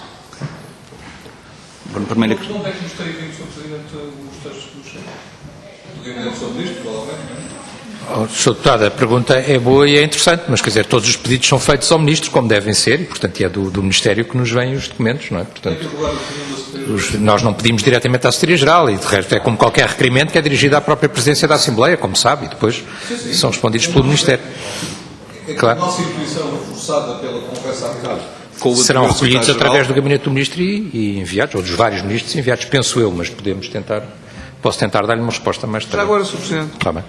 Primeiro... Não é que nos tem vindo, Sr. Presidente, os textos do gabinete sobre isto, provavelmente? Sr. Deputado, a pergunta é boa e é interessante, mas quer dizer, todos os pedidos são feitos ao Ministro, como devem ser, e portanto é do Ministério que nos vêm os documentos, não é? Portanto, nós não pedimos diretamente à Secretaria-Geral, e de resto é como qualquer requerimento que é dirigido à própria Presidência da Assembleia, como sabe, e depois são respondidos pelo Ministério. Claro. A nossa intuição reforçada pela conversa há bocado serão recolhidos através do Gabinete do Ministro e enviados, ou dos vários Ministros enviados, penso eu, mas posso tentar dar-lhe uma resposta mais tarde. Já agora, Sr. Presidente. Está bem.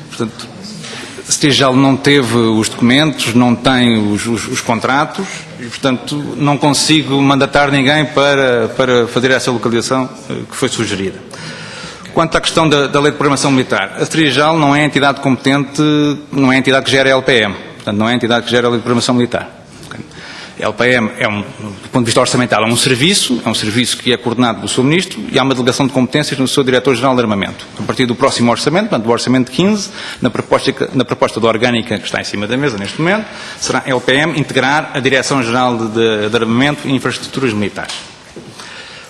Portanto, a Secretaria-Geral não teve os documentos, não tem os contratos e, portanto, não consigo mandatar ninguém para fazer essa localização que foi sugerida. Quanto à questão da Lei de Programação Militar, a Secretaria-Geral não é a entidade competente, não é a entidade que gera a LPM, portanto, não é a entidade que gera a Lei de Programação Militar. A LPM, do ponto de vista orçamental, é um serviço que é coordenado pelo Sr. Ministro e há uma delegação de competências no Sr. Diretor-Geral de Armamento. A partir do próximo orçamento, portanto, do orçamento de 15, na proposta da orgânica que está em cima da mesa neste momento, será a LPM integrar a Direção-Geral de Armamento e Infraestruturas Militares.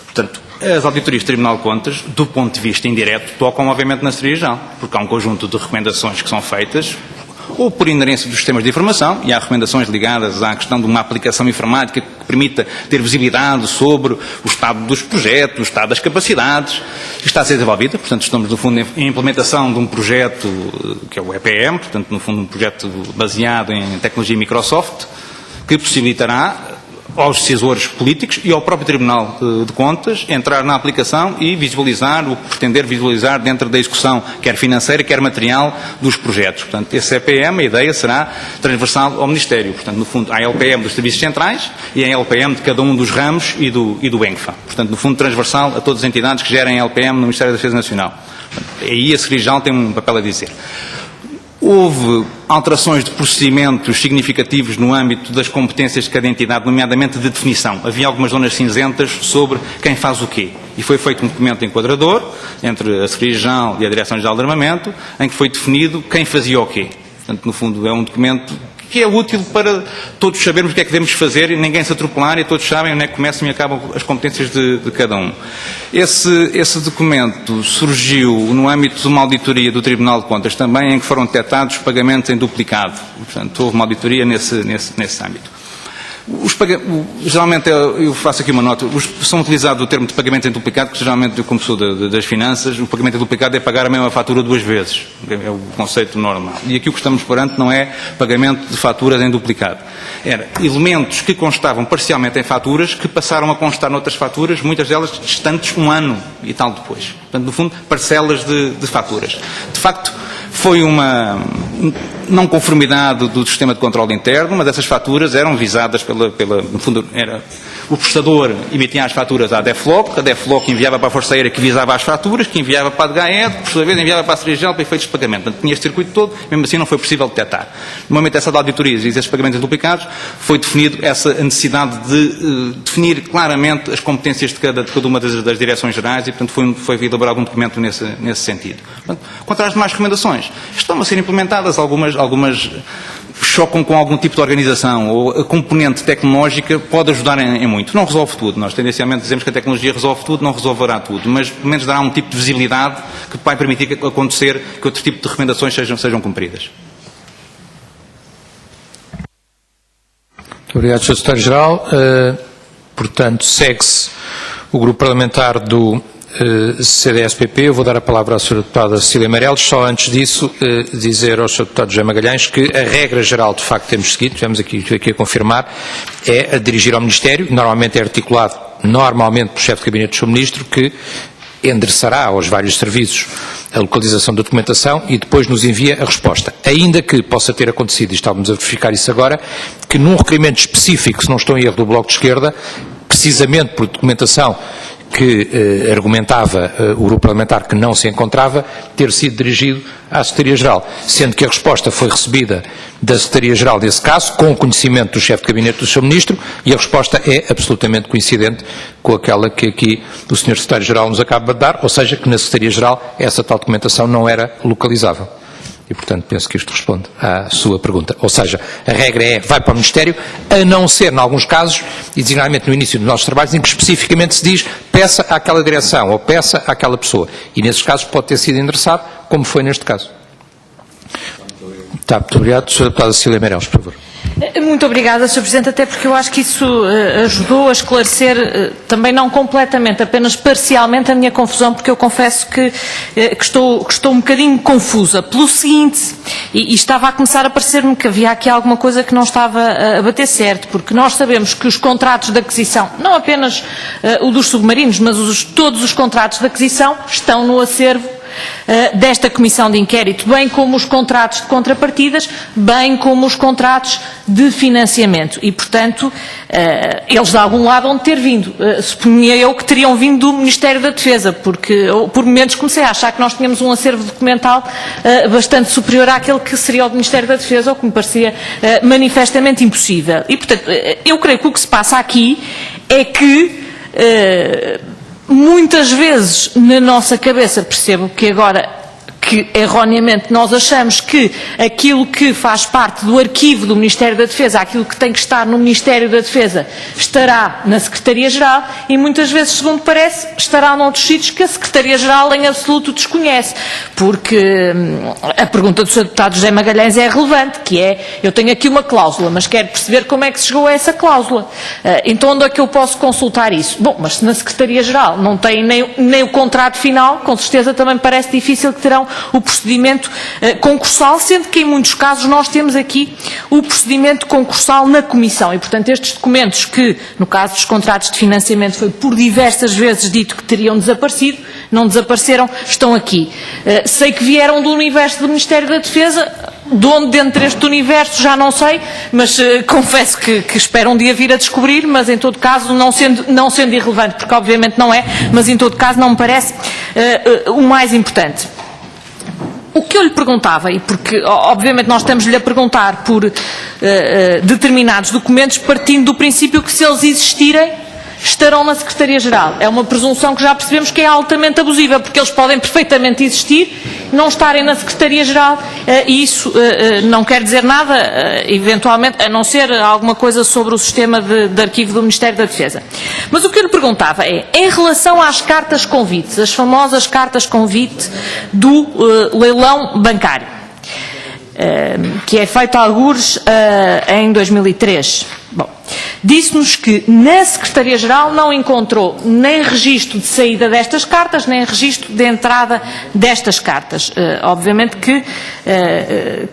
Portanto, as auditorias do Tribunal de Contas, do ponto de vista indireto, tocam obviamente na Secretaria-Geral, porque há um conjunto de recomendações que são feitas, ou por inerência dos sistemas de informação, e há recomendações ligadas à questão de uma aplicação informática que que permita ter visibilidade sobre o estado dos projetos, o estado das capacidades, está a ser desenvolvida. Portanto, estamos, no fundo, em implementação de um projeto que é o EPM, portanto, no fundo, um projeto baseado em tecnologia Microsoft, que possibilitará aos decisores políticos e ao próprio Tribunal de Contas entrar na aplicação e visualizar o que pretender visualizar dentro da execução, quer financeira, quer material, dos projetos. Portanto, esse EPM, a ideia será transversal ao Ministério. Portanto, no fundo, há a LPM dos Serviços Centrais e a LPM de cada um dos ramos e do ENCFA. Portanto, no fundo, transversal a todas as entidades que gerem a LPM no Ministério da Defesa Nacional. Portanto, aí a Secretaria-Geral tem um papel a dizer. Houve alterações de procedimentos significativos no âmbito das competências de cada entidade, nomeadamente de definição. Havia algumas zonas cinzentas sobre quem faz o quê. E foi feito um documento enquadrador entre a Secretaria-Geral e a Direção-Geral de Armamento, em que foi definido quem fazia o quê. Portanto, no fundo, é um documento que é útil para todos sabermos o que é que devemos fazer e ninguém se atropelar e todos sabem onde é que começam e acabam as competências de cada um. Esse documento surgiu no âmbito de uma auditoria do Tribunal de Contas também, em que foram detectados pagamentos em duplicado. Portanto, houve uma auditoria nesse âmbito. Geralmente, eu faço aqui uma nota, são utilizados o termo de pagamento em duplicado, porque geralmente, como sou das finanças, o pagamento em duplicado é pagar a mesma fatura duas vezes. É o conceito normal. E aqui o que estamos perante não é pagamento de faturas em duplicado. Era elementos que constavam parcialmente em faturas, que passaram a constar noutras faturas, muitas delas distantes um ano e tal depois. Portanto, no fundo, parcelas de faturas. De facto, foi uma não conformidade do sistema de controle interno, mas essas faturas eram visadas no fundo, era o prestador emitia as faturas à DEFLOC, a DEFLOC enviava para a Força Aérea que visava as faturas, que enviava para a DGAED, que por sua vez enviava para a Secretaria-Geral para efeitos de pagamento. Portanto, tinha este circuito todo, mesmo assim não foi possível detectar. No momento dessa auditoria e desses pagamentos duplicados, foi definido essa necessidade de definir claramente as competências de cada uma das direções gerais e, portanto, foi elaborado um documento nesse sentido. Portanto, quanto às demais recomendações, estão a ser implementadas, algumas chocam com algum tipo de organização ou a componente tecnológica pode ajudar em muito. Não resolve tudo. Nós tendencialmente dizemos que a tecnologia resolve tudo, não resolverá tudo, mas pelo menos dará um tipo de visibilidade que vai permitir que acontecer que outro tipo de recomendações sejam cumpridas. Muito obrigado, Sr. Secretário-Geral. Portanto, segue-se o grupo parlamentar do CDS-PP. Eu vou dar a palavra à Sra. Deputada Cecília Meireles. Só antes disso, dizer ao Sr. Deputado José Magalhães que a regra geral, de facto, temos seguido, tivemos aqui a confirmar, é a dirigir ao Ministério, normalmente é articulado pelo chefe de gabinete do Sr. Ministro, que endereçará aos vários serviços a localização da documentação e depois nos envia a resposta. Ainda que possa ter acontecido, e estávamos a verificar isso agora, que num requerimento específico, se não estou em erro, do Bloco de Esquerda, precisamente por documentação que argumentava o grupo parlamentar que não se encontrava, ter sido dirigido à Secretaria-Geral, sendo que a resposta foi recebida da Secretaria-Geral nesse caso, com o conhecimento do chefe de gabinete do Sr. Ministro, e a resposta é absolutamente coincidente com aquela que aqui o Sr. Secretário-Geral nos acaba de dar, ou seja, que na Secretaria-Geral essa tal documentação não era localizável. E, portanto, penso que isto responde à sua pergunta. Ou seja, a regra é, vai para o Ministério, a não ser, em alguns casos, e designadamente no início dos nossos trabalhos, em que especificamente se diz, peça àquela direção, ou peça àquela pessoa. E nesses casos pode ter sido endereçado, como foi neste caso. Tá, muito obrigado. Sra. Deputada Cecília Meireles, por favor. Muito obrigada, Sr. Presidente, até porque eu acho que isso ajudou a esclarecer, também não completamente, apenas parcialmente, a minha confusão, porque eu confesso que estou um bocadinho confusa, pelo seguinte, e estava a começar a parecer-me que havia aqui alguma coisa que não estava a bater certo, porque nós sabemos que os contratos de aquisição, não apenas o dos submarinos, mas todos os contratos de aquisição estão no acervo desta Comissão de Inquérito, bem como os contratos de contrapartidas, bem como os contratos de financiamento. E, portanto, eles de algum lado hão de ter vindo. Supunha eu que teriam vindo do Ministério da Defesa, porque eu, por momentos comecei a achar que nós tínhamos um acervo documental bastante superior àquele que seria o do Ministério da Defesa, ou que me parecia manifestamente impossível. E, portanto, eu creio que o que se passa aqui é que muitas vezes na nossa cabeça percebo que agora porque erroneamente nós achamos que aquilo que faz parte do arquivo do Ministério da Defesa, aquilo que tem que estar no Ministério da Defesa, estará na Secretaria-Geral e muitas vezes, segundo parece, estará noutros sítios que a Secretaria-Geral em absoluto desconhece, porque a pergunta do Sr. Deputado José Magalhães é relevante, que é, eu tenho aqui uma cláusula, mas quero perceber como é que se chegou a essa cláusula. Então onde é que eu posso consultar isso? Bom, mas se na Secretaria-Geral não tem nem o contrato final, com certeza também parece difícil que terão o procedimento concursal, sendo que em muitos casos nós temos aqui o procedimento concursal na Comissão e, portanto, estes documentos que, no caso dos contratos de financiamento, foi por diversas vezes dito que teriam desaparecido, não desapareceram, estão aqui. Sei que vieram do universo do Ministério da Defesa, de onde dentro deste universo já não sei, mas confesso que espero um dia vir a descobrir, mas em todo caso não sendo irrelevante, porque obviamente não é, mas em todo caso não me parece o mais importante. O que eu lhe perguntava, e porque obviamente nós estamos-lhe a perguntar por determinados documentos, partindo do princípio que se eles existirem, estarão na Secretaria-Geral. É uma presunção que já percebemos que é altamente abusiva, porque eles podem perfeitamente existir, não estarem na Secretaria-Geral, e isso não quer dizer nada, eventualmente, a não ser alguma coisa sobre o sistema de arquivo do Ministério da Defesa. Mas o que eu lhe perguntava é, em relação às cartas convites, as famosas cartas convite do leilão bancário, que é feito a algures em 2003. Bom, disse-nos que na Secretaria-Geral não encontrou nem registro de saída destas cartas, nem registro de entrada destas cartas. Obviamente que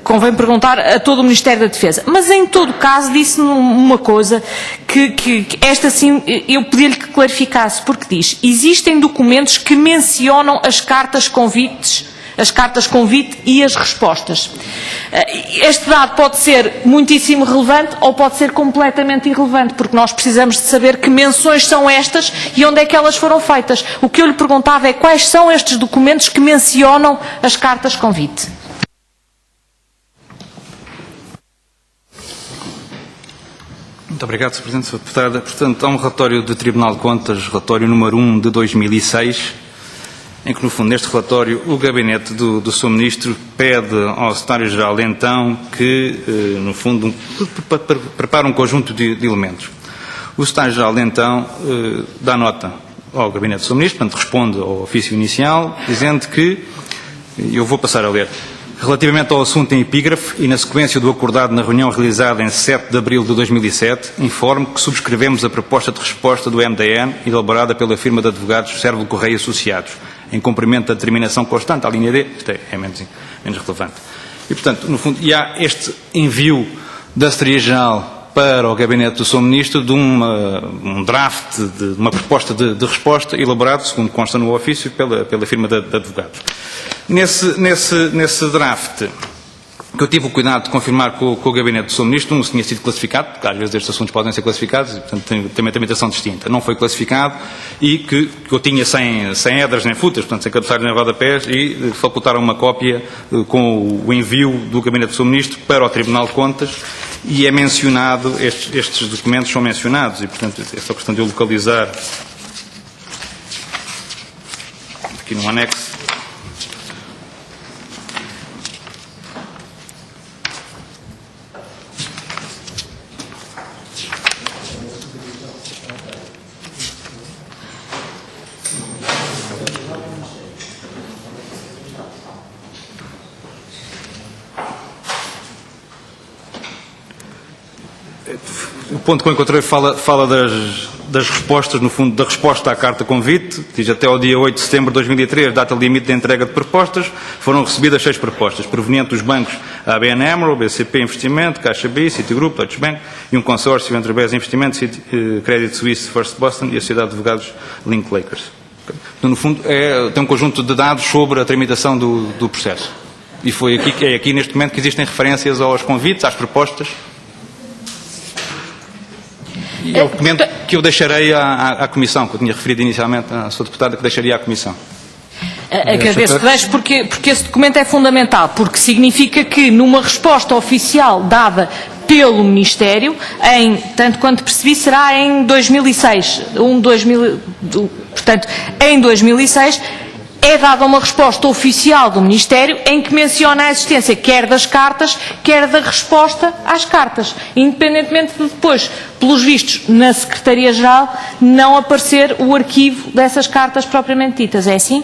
convém perguntar a todo o Ministério da Defesa. Mas, em todo caso, disse-me uma coisa que esta sim eu pedi-lhe que clarificasse, porque diz, existem documentos que mencionam as cartas convite e as respostas. Este dado pode ser muitíssimo relevante ou pode ser completamente irrelevante, porque nós precisamos de saber que menções são estas e onde é que elas foram feitas. O que eu lhe perguntava é quais são estes documentos que mencionam as cartas convite. Muito obrigado, Sr. Presidente. Sra. Deputada. Portanto, há um relatório do Tribunal de Contas, relatório número 1 de 2006, em que, no fundo, neste relatório, o gabinete do Sr. Ministro pede ao Secretário-Geral, então, que, no fundo, prepare um conjunto de elementos. O Secretário-Geral, então, dá nota ao gabinete do Sr. Ministro, portanto, responde ao ofício inicial, dizendo que, eu vou passar a ler, relativamente ao assunto em epígrafe e na sequência do acordado na reunião realizada em 7 de abril de 2007, informo que subscrevemos a proposta de resposta do MDN elaborada pela firma de advogados Servo Correia Associados, em cumprimento da determinação constante, à linha D, isto é menos relevante. E, portanto, no fundo, e há este envio da Secretaria-Geral para o gabinete do Sr. Ministro de um draft, de uma proposta de resposta elaborado, segundo consta no ofício, pela firma de advogados. Nesse draft, que eu tive o cuidado de confirmar com o gabinete do Sr. Ministro, se tinha sido classificado, porque às vezes estes assuntos podem ser classificados, e, portanto, tem uma tramitação distinta. Não foi classificado e que eu tinha sem edras nem futas, portanto, sem cabeçalhos nem rodapés, e facultaram uma cópia com o envio do gabinete do Sr. Ministro para o Tribunal de Contas, e é mencionado, estes documentos são mencionados, e, portanto, é só questão de eu localizar aqui no anexo. O ponto que eu encontrei fala das respostas, no fundo, da resposta à carta convite, diz até ao dia 8 de setembro de 2003, data limite de entrega de propostas, foram recebidas 6 propostas, provenientes dos bancos ABN AMRO, BCP Investimento, Caixa B, Citigroup, Deutsche Bank, e um consórcio entre BES Investimentos, Credit Suisse, First Boston e a Sociedade de Advogados Linklakers. Então, no fundo, tem um conjunto de dados sobre a tramitação do processo. E é aqui neste momento que existem referências aos convites, às propostas. E é o documento que eu deixarei à Comissão, que eu tinha referido inicialmente à Sra. Deputada, que deixaria à Comissão. Agradeço que deixe, porque esse documento é fundamental, porque significa que numa resposta oficial dada pelo Ministério, tanto quanto percebi, será em 2006, portanto, em 2006, é dada uma resposta oficial do Ministério em que menciona a existência quer das cartas, quer da resposta às cartas, independentemente de depois, pelos vistos, na Secretaria-Geral, não aparecer o arquivo dessas cartas propriamente ditas. É assim?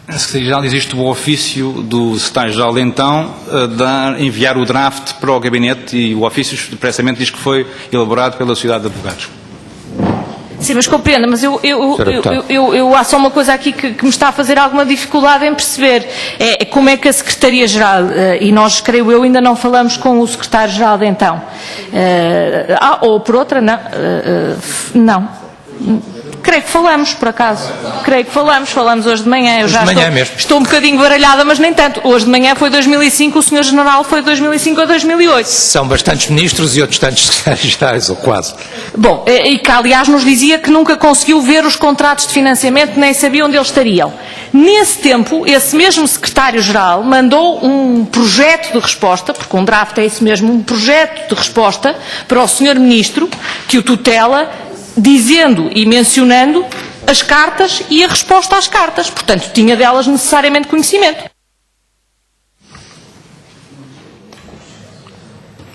Na Secretaria-Geral existe o ofício do Secretário-Geral de então enviar o draft para o gabinete e o ofício expressamente diz que foi elaborado pela Sociedade de Advogados. Sim, mas compreenda, mas há só uma coisa aqui que me está a fazer alguma dificuldade em perceber. É como é que a Secretaria-Geral, e nós, creio eu, ainda não falamos com o Secretário-Geral de então. Ou por outra, não. Não. Creio que falamos, por acaso. Creio que falamos hoje de manhã. Eu já estou um bocadinho baralhada, mas nem tanto. Hoje de manhã foi 2005, o Sr. General foi de 2005 a 2008. São bastantes ministros e outros tantos secretários-gerais, ou quase. Bom, e que aliás nos dizia que nunca conseguiu ver os contratos de financiamento, nem sabia onde eles estariam. Nesse tempo, esse mesmo secretário-geral mandou um projeto de resposta, porque um draft é isso mesmo, um projeto de resposta para o Sr. Ministro, que o tutela, dizendo e mencionando as cartas e a resposta às cartas. Portanto, tinha delas necessariamente conhecimento.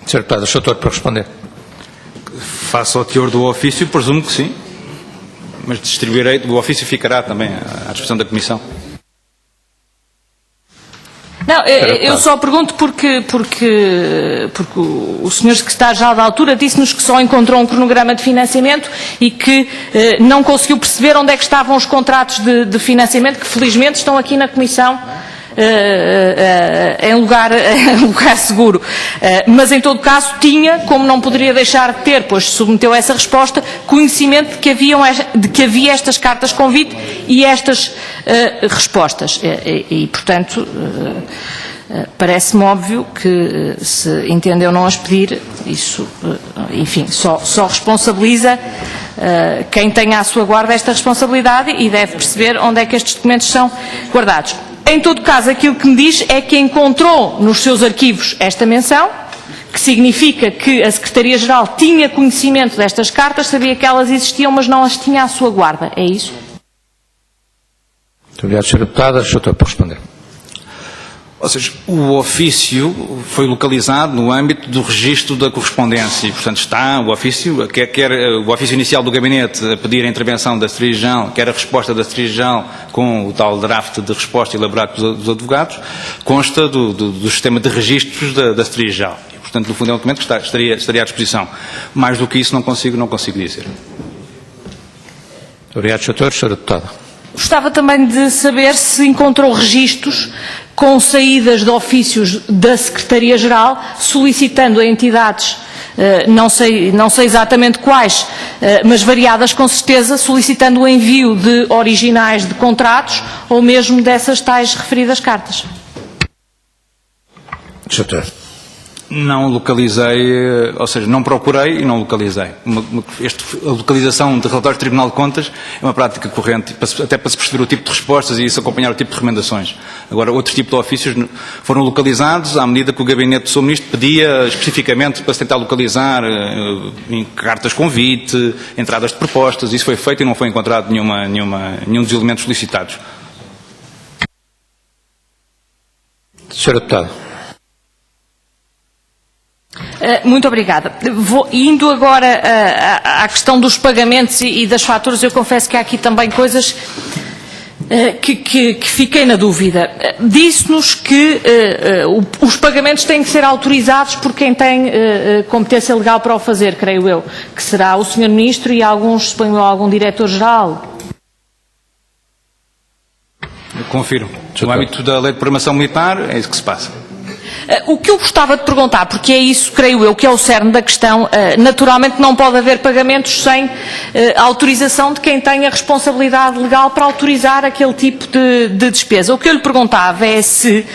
Sr. Deputado, o Doutor, para responder. Face ao teor do ofício, presumo que sim, mas distribuirei, o ofício ficará também à disposição da Comissão. Não, eu só pergunto porque o Sr. Secretário-Geral da altura disse-nos que só encontrou um cronograma de financiamento e que não conseguiu perceber onde é que estavam os contratos de financiamento, que felizmente estão aqui na Comissão em lugar seguro. Mas em todo caso tinha, como não poderia deixar de ter, pois submeteu essa resposta, conhecimento de que havia estas cartas convite e estas respostas. E portanto, parece-me óbvio que se entendeu não as pedir, isso, enfim, só responsabiliza quem tenha à sua guarda esta responsabilidade e deve perceber onde é que estes documentos são guardados. Em todo caso, aquilo que me diz é que encontrou nos seus arquivos esta menção, que significa que a Secretaria-Geral tinha conhecimento destas cartas, sabia que elas existiam, mas não as tinha à sua guarda. É isso? Muito obrigado, Sr. Deputado. Sr. Doutor, para responder. Ou seja, o ofício foi localizado no âmbito do registro da correspondência e, portanto, está o ofício, quer o ofício inicial do gabinete a pedir a intervenção da Secretaria-Geral, quer a resposta da Secretaria-Geral com o tal draft de resposta elaborado pelos advogados, consta do sistema de registros da Secretaria-Geral. E, portanto, no fundo é um documento que estaria à disposição. Mais do que isso não consigo dizer. Muito obrigado, Sr. Doutor. Sr. Deputado. Gostava também de saber se encontrou registros com saídas de ofícios da Secretaria-Geral solicitando a entidades, não sei exatamente quais, mas variadas com certeza, solicitando o envio de originais de contratos ou mesmo dessas tais referidas cartas. Sr. Doutor. Não localizei, ou seja, não procurei e não localizei. A localização de relatórios do Tribunal de Contas é uma prática corrente, até para se perceber o tipo de respostas e isso acompanhar o tipo de recomendações. Agora, outros tipos de ofícios foram localizados à medida que o Gabinete do Sr. Ministro pedia especificamente para se tentar localizar em cartas convite, entradas de propostas. Isso foi feito e não foi encontrado nenhum dos elementos solicitados. Sr. Deputado. Muito obrigada. Indo agora à questão dos pagamentos e das faturas, eu confesso que há aqui também coisas que fiquei na dúvida. Disse-nos que os pagamentos têm que ser autorizados por quem tem competência legal para o fazer, creio eu, que será o Sr. Ministro e suponho algum Diretor-Geral. Eu confirmo. No âmbito da Lei de Programação Militar, é isso que se passa. O que eu gostava de perguntar, porque é isso, creio eu, que é o cerne da questão, naturalmente não pode haver pagamentos sem autorização de quem tem a responsabilidade legal para autorizar aquele tipo de despesa. O que eu lhe perguntava é se,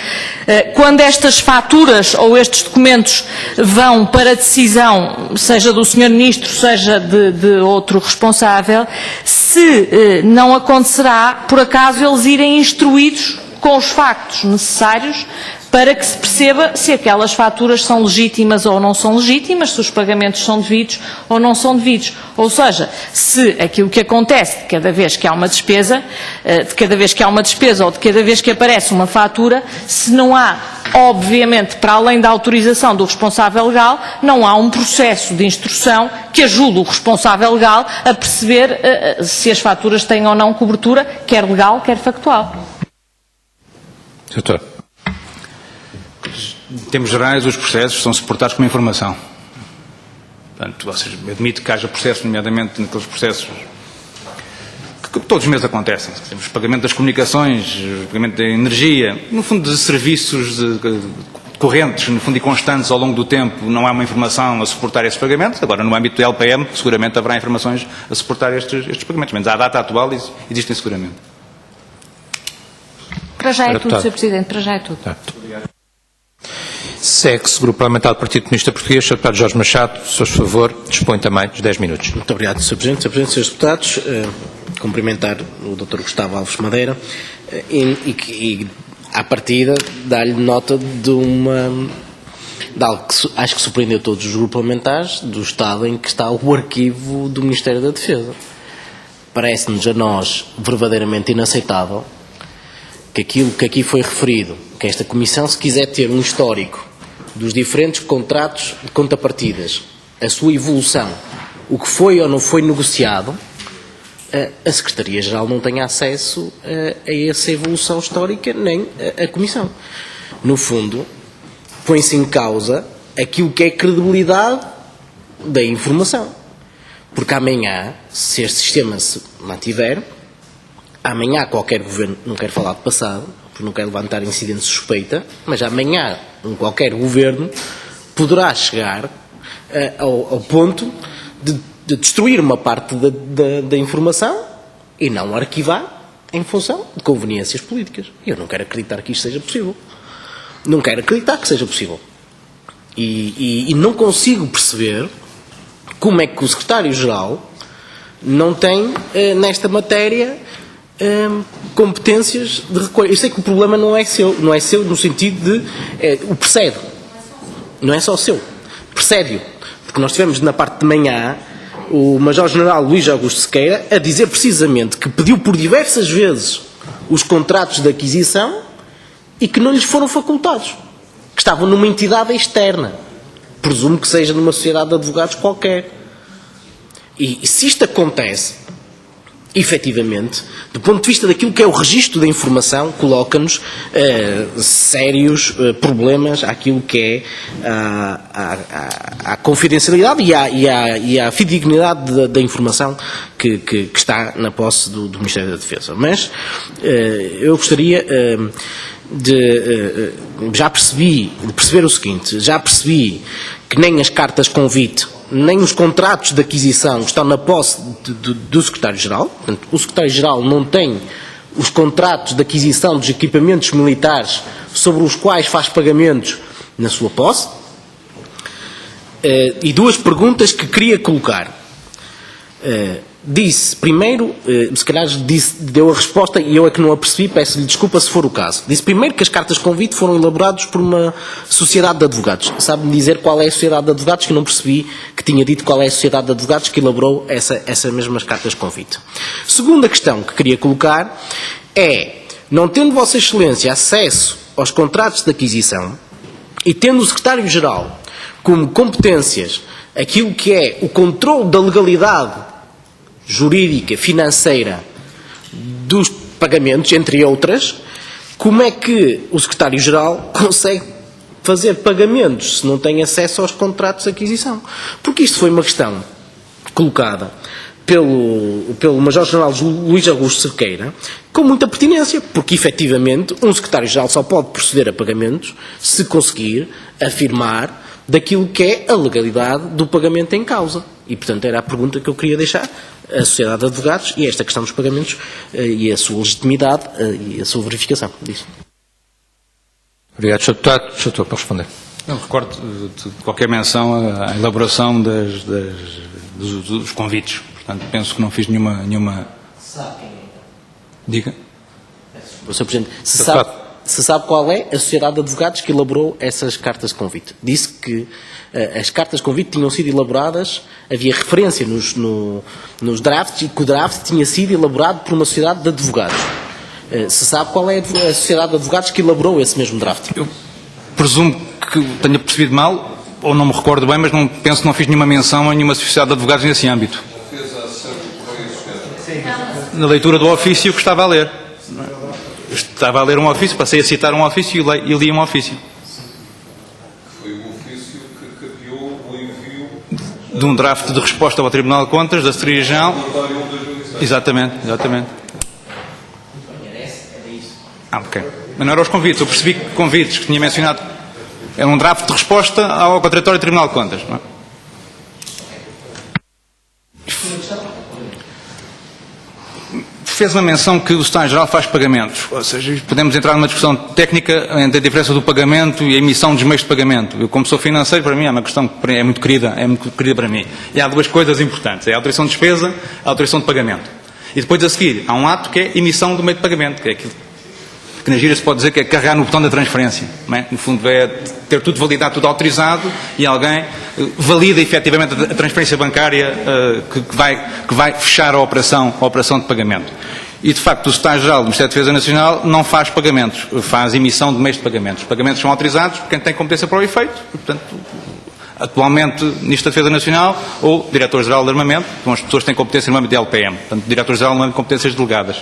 quando estas faturas ou estes documentos vão para decisão, seja do Sr. Ministro, seja de outro responsável, se não acontecerá, por acaso, eles irem instruídos com os factos necessários para que se perceba se aquelas faturas são legítimas ou não são legítimas, se os pagamentos são devidos ou não são devidos. Ou seja, se aquilo que acontece de cada vez que há uma despesa, ou de cada vez que aparece uma fatura, se não há, obviamente, para além da autorização do responsável legal, não há um processo de instrução que ajude o responsável legal a perceber se as faturas têm ou não cobertura, quer legal, quer factual. Doutor. Em termos gerais, os processos são suportados com informação. Portanto, ou seja, admito que haja processos, nomeadamente naqueles processos que todos os meses acontecem. Temos o pagamento das comunicações, o pagamento da energia, no fundo de serviços correntes, no fundo e constantes ao longo do tempo, não há uma informação a suportar esses pagamentos. Agora, no âmbito do LPM, seguramente haverá informações a suportar estes pagamentos. Mas à data atual existem seguramente. Para já é tudo, Deputado. Sr. Presidente, para já é tudo. Segue-se Grupo Parlamentar do Partido Comunista Português, Sr. Deputado Jorge Machado, se faz favor, dispõe também dos 10 minutos. Muito obrigado, Sr. Presidente. Sr. Presidente, Srs. Deputados, cumprimentar o Dr. Gustavo Alves Madeira e à partida, dar-lhe nota de algo que acho que surpreendeu todos os grupos parlamentares, do estado em que está o arquivo do Ministério da Defesa. Parece-nos a nós verdadeiramente inaceitável que aquilo que aqui foi referido, que esta Comissão, se quiser ter um histórico dos diferentes contratos de contrapartidas, a sua evolução, o que foi ou não foi negociado, a Secretaria-Geral não tem acesso a essa evolução histórica, nem a Comissão. No fundo, põe-se em causa aquilo que é a credibilidade da informação. Porque amanhã, se este sistema se mantiver, amanhã qualquer governo, não quero falar de passado, porque não quero levantar incidente de suspeita, mas amanhã qualquer governo poderá chegar ao ponto de destruir uma parte da informação e não arquivar em função de conveniências políticas. Eu não quero acreditar que isto seja possível. Não quero acreditar que seja possível. E não consigo perceber como é que o Secretário-Geral não tem, nesta matéria, competências de recolha. Eu sei que o problema não é seu no sentido de o precede. Não é só seu. Precede-o. Porque nós tivemos na parte de manhã o Major-General Luís Augusto Sequeira a dizer precisamente que pediu por diversas vezes os contratos de aquisição e que não lhes foram facultados. Que estavam numa entidade externa. Presumo que seja numa sociedade de advogados qualquer. E se isto acontece, efetivamente, do ponto de vista daquilo que é o registro da informação, coloca-nos sérios problemas àquilo que é a confidencialidade e à fidedignidade da informação que está na posse do Ministério da Defesa. Mas eu gostaria de perceber o seguinte: já percebi que nem as cartas convite nem os contratos de aquisição estão na posse do Secretário-Geral. Portanto, o Secretário-Geral não tem os contratos de aquisição dos equipamentos militares sobre os quais faz pagamentos na sua posse. E duas perguntas que queria colocar. Disse, primeiro, se calhar deu a resposta e eu é que não a percebi, peço-lhe desculpa se for o caso. Disse primeiro que as cartas de convite foram elaboradas por uma sociedade de advogados. Sabe-me dizer qual é a sociedade de advogados? Que eu não percebi que tinha dito qual é a sociedade de advogados que elaborou essas mesmas cartas de convite. Segunda questão que queria colocar é, não tendo Vossa Excelência acesso aos contratos de aquisição e tendo o Secretário-Geral como competências aquilo que é o controle da legalidade jurídica, financeira dos pagamentos, entre outras, como é que o Secretário-Geral consegue fazer pagamentos se não tem acesso aos contratos de aquisição? Porque isto foi uma questão colocada pelo Major-General Luís Augusto Sequeira com muita pertinência, porque efetivamente um Secretário-Geral só pode proceder a pagamentos se conseguir afirmar daquilo que é a legalidade do pagamento em causa. E, portanto, era a pergunta que eu queria deixar à Sociedade de Advogados e esta questão dos pagamentos e a sua legitimidade e a sua verificação disso. Obrigado, Sr. Deputado. Sr. Doutor, para responder. Eu recordo de qualquer menção à elaboração dos convites. Portanto, penso que não fiz nenhuma... Sabe quem é? Diga. Sr. Presidente, se Deputado. sabe... se sabe qual é a sociedade de advogados que elaborou essas cartas de convite. Disse que as cartas de convite tinham sido elaboradas, havia referência nos drafts, e que o draft tinha sido elaborado por uma sociedade de advogados. Se sabe qual é a sociedade de advogados que elaborou esse mesmo draft? Eu presumo que tenha percebido mal, ou não me recordo bem, mas penso que não fiz nenhuma menção a nenhuma sociedade de advogados nesse âmbito. Na leitura do ofício que estava a ler. Estava a ler um ofício, passei a citar um ofício e li um ofício. Foi o ofício que capeou o envio De um draft de resposta ao Tribunal de Contas, da Secretaria Geral. Exatamente. Ok. Mas não eram os convites. Eu percebi que convites que tinha mencionado era um draft de resposta ao contraditório do Tribunal de Contas. Não é? Fez uma menção que o Secretário-Geral faz pagamentos. Ou seja, podemos entrar numa discussão técnica entre a diferença do pagamento e a emissão dos meios de pagamento. Eu, como sou financeiro, para mim é uma questão que é muito querida para mim. E há duas coisas importantes. É a autorização de despesa, a autorização de pagamento. E depois a seguir, há um ato que é emissão do meio de pagamento, que é aquilo que na gíria se pode dizer que é carregar no botão da transferência. Não é? No fundo é ter tudo validado, tudo autorizado, e alguém valida efetivamente a transferência bancária que vai fechar a operação de pagamento. E de facto o Secretário-Geral do Ministério da Defesa Nacional não faz pagamentos, faz emissão de meios de pagamentos. Os pagamentos são autorizados por quem tem competência para o efeito, e, portanto, atualmente Ministro da Defesa Nacional ou Diretor-Geral de Armamento, são as pessoas que têm competência no âmbito da LPM, portanto, Diretor-Geral no âmbito de competências delegadas.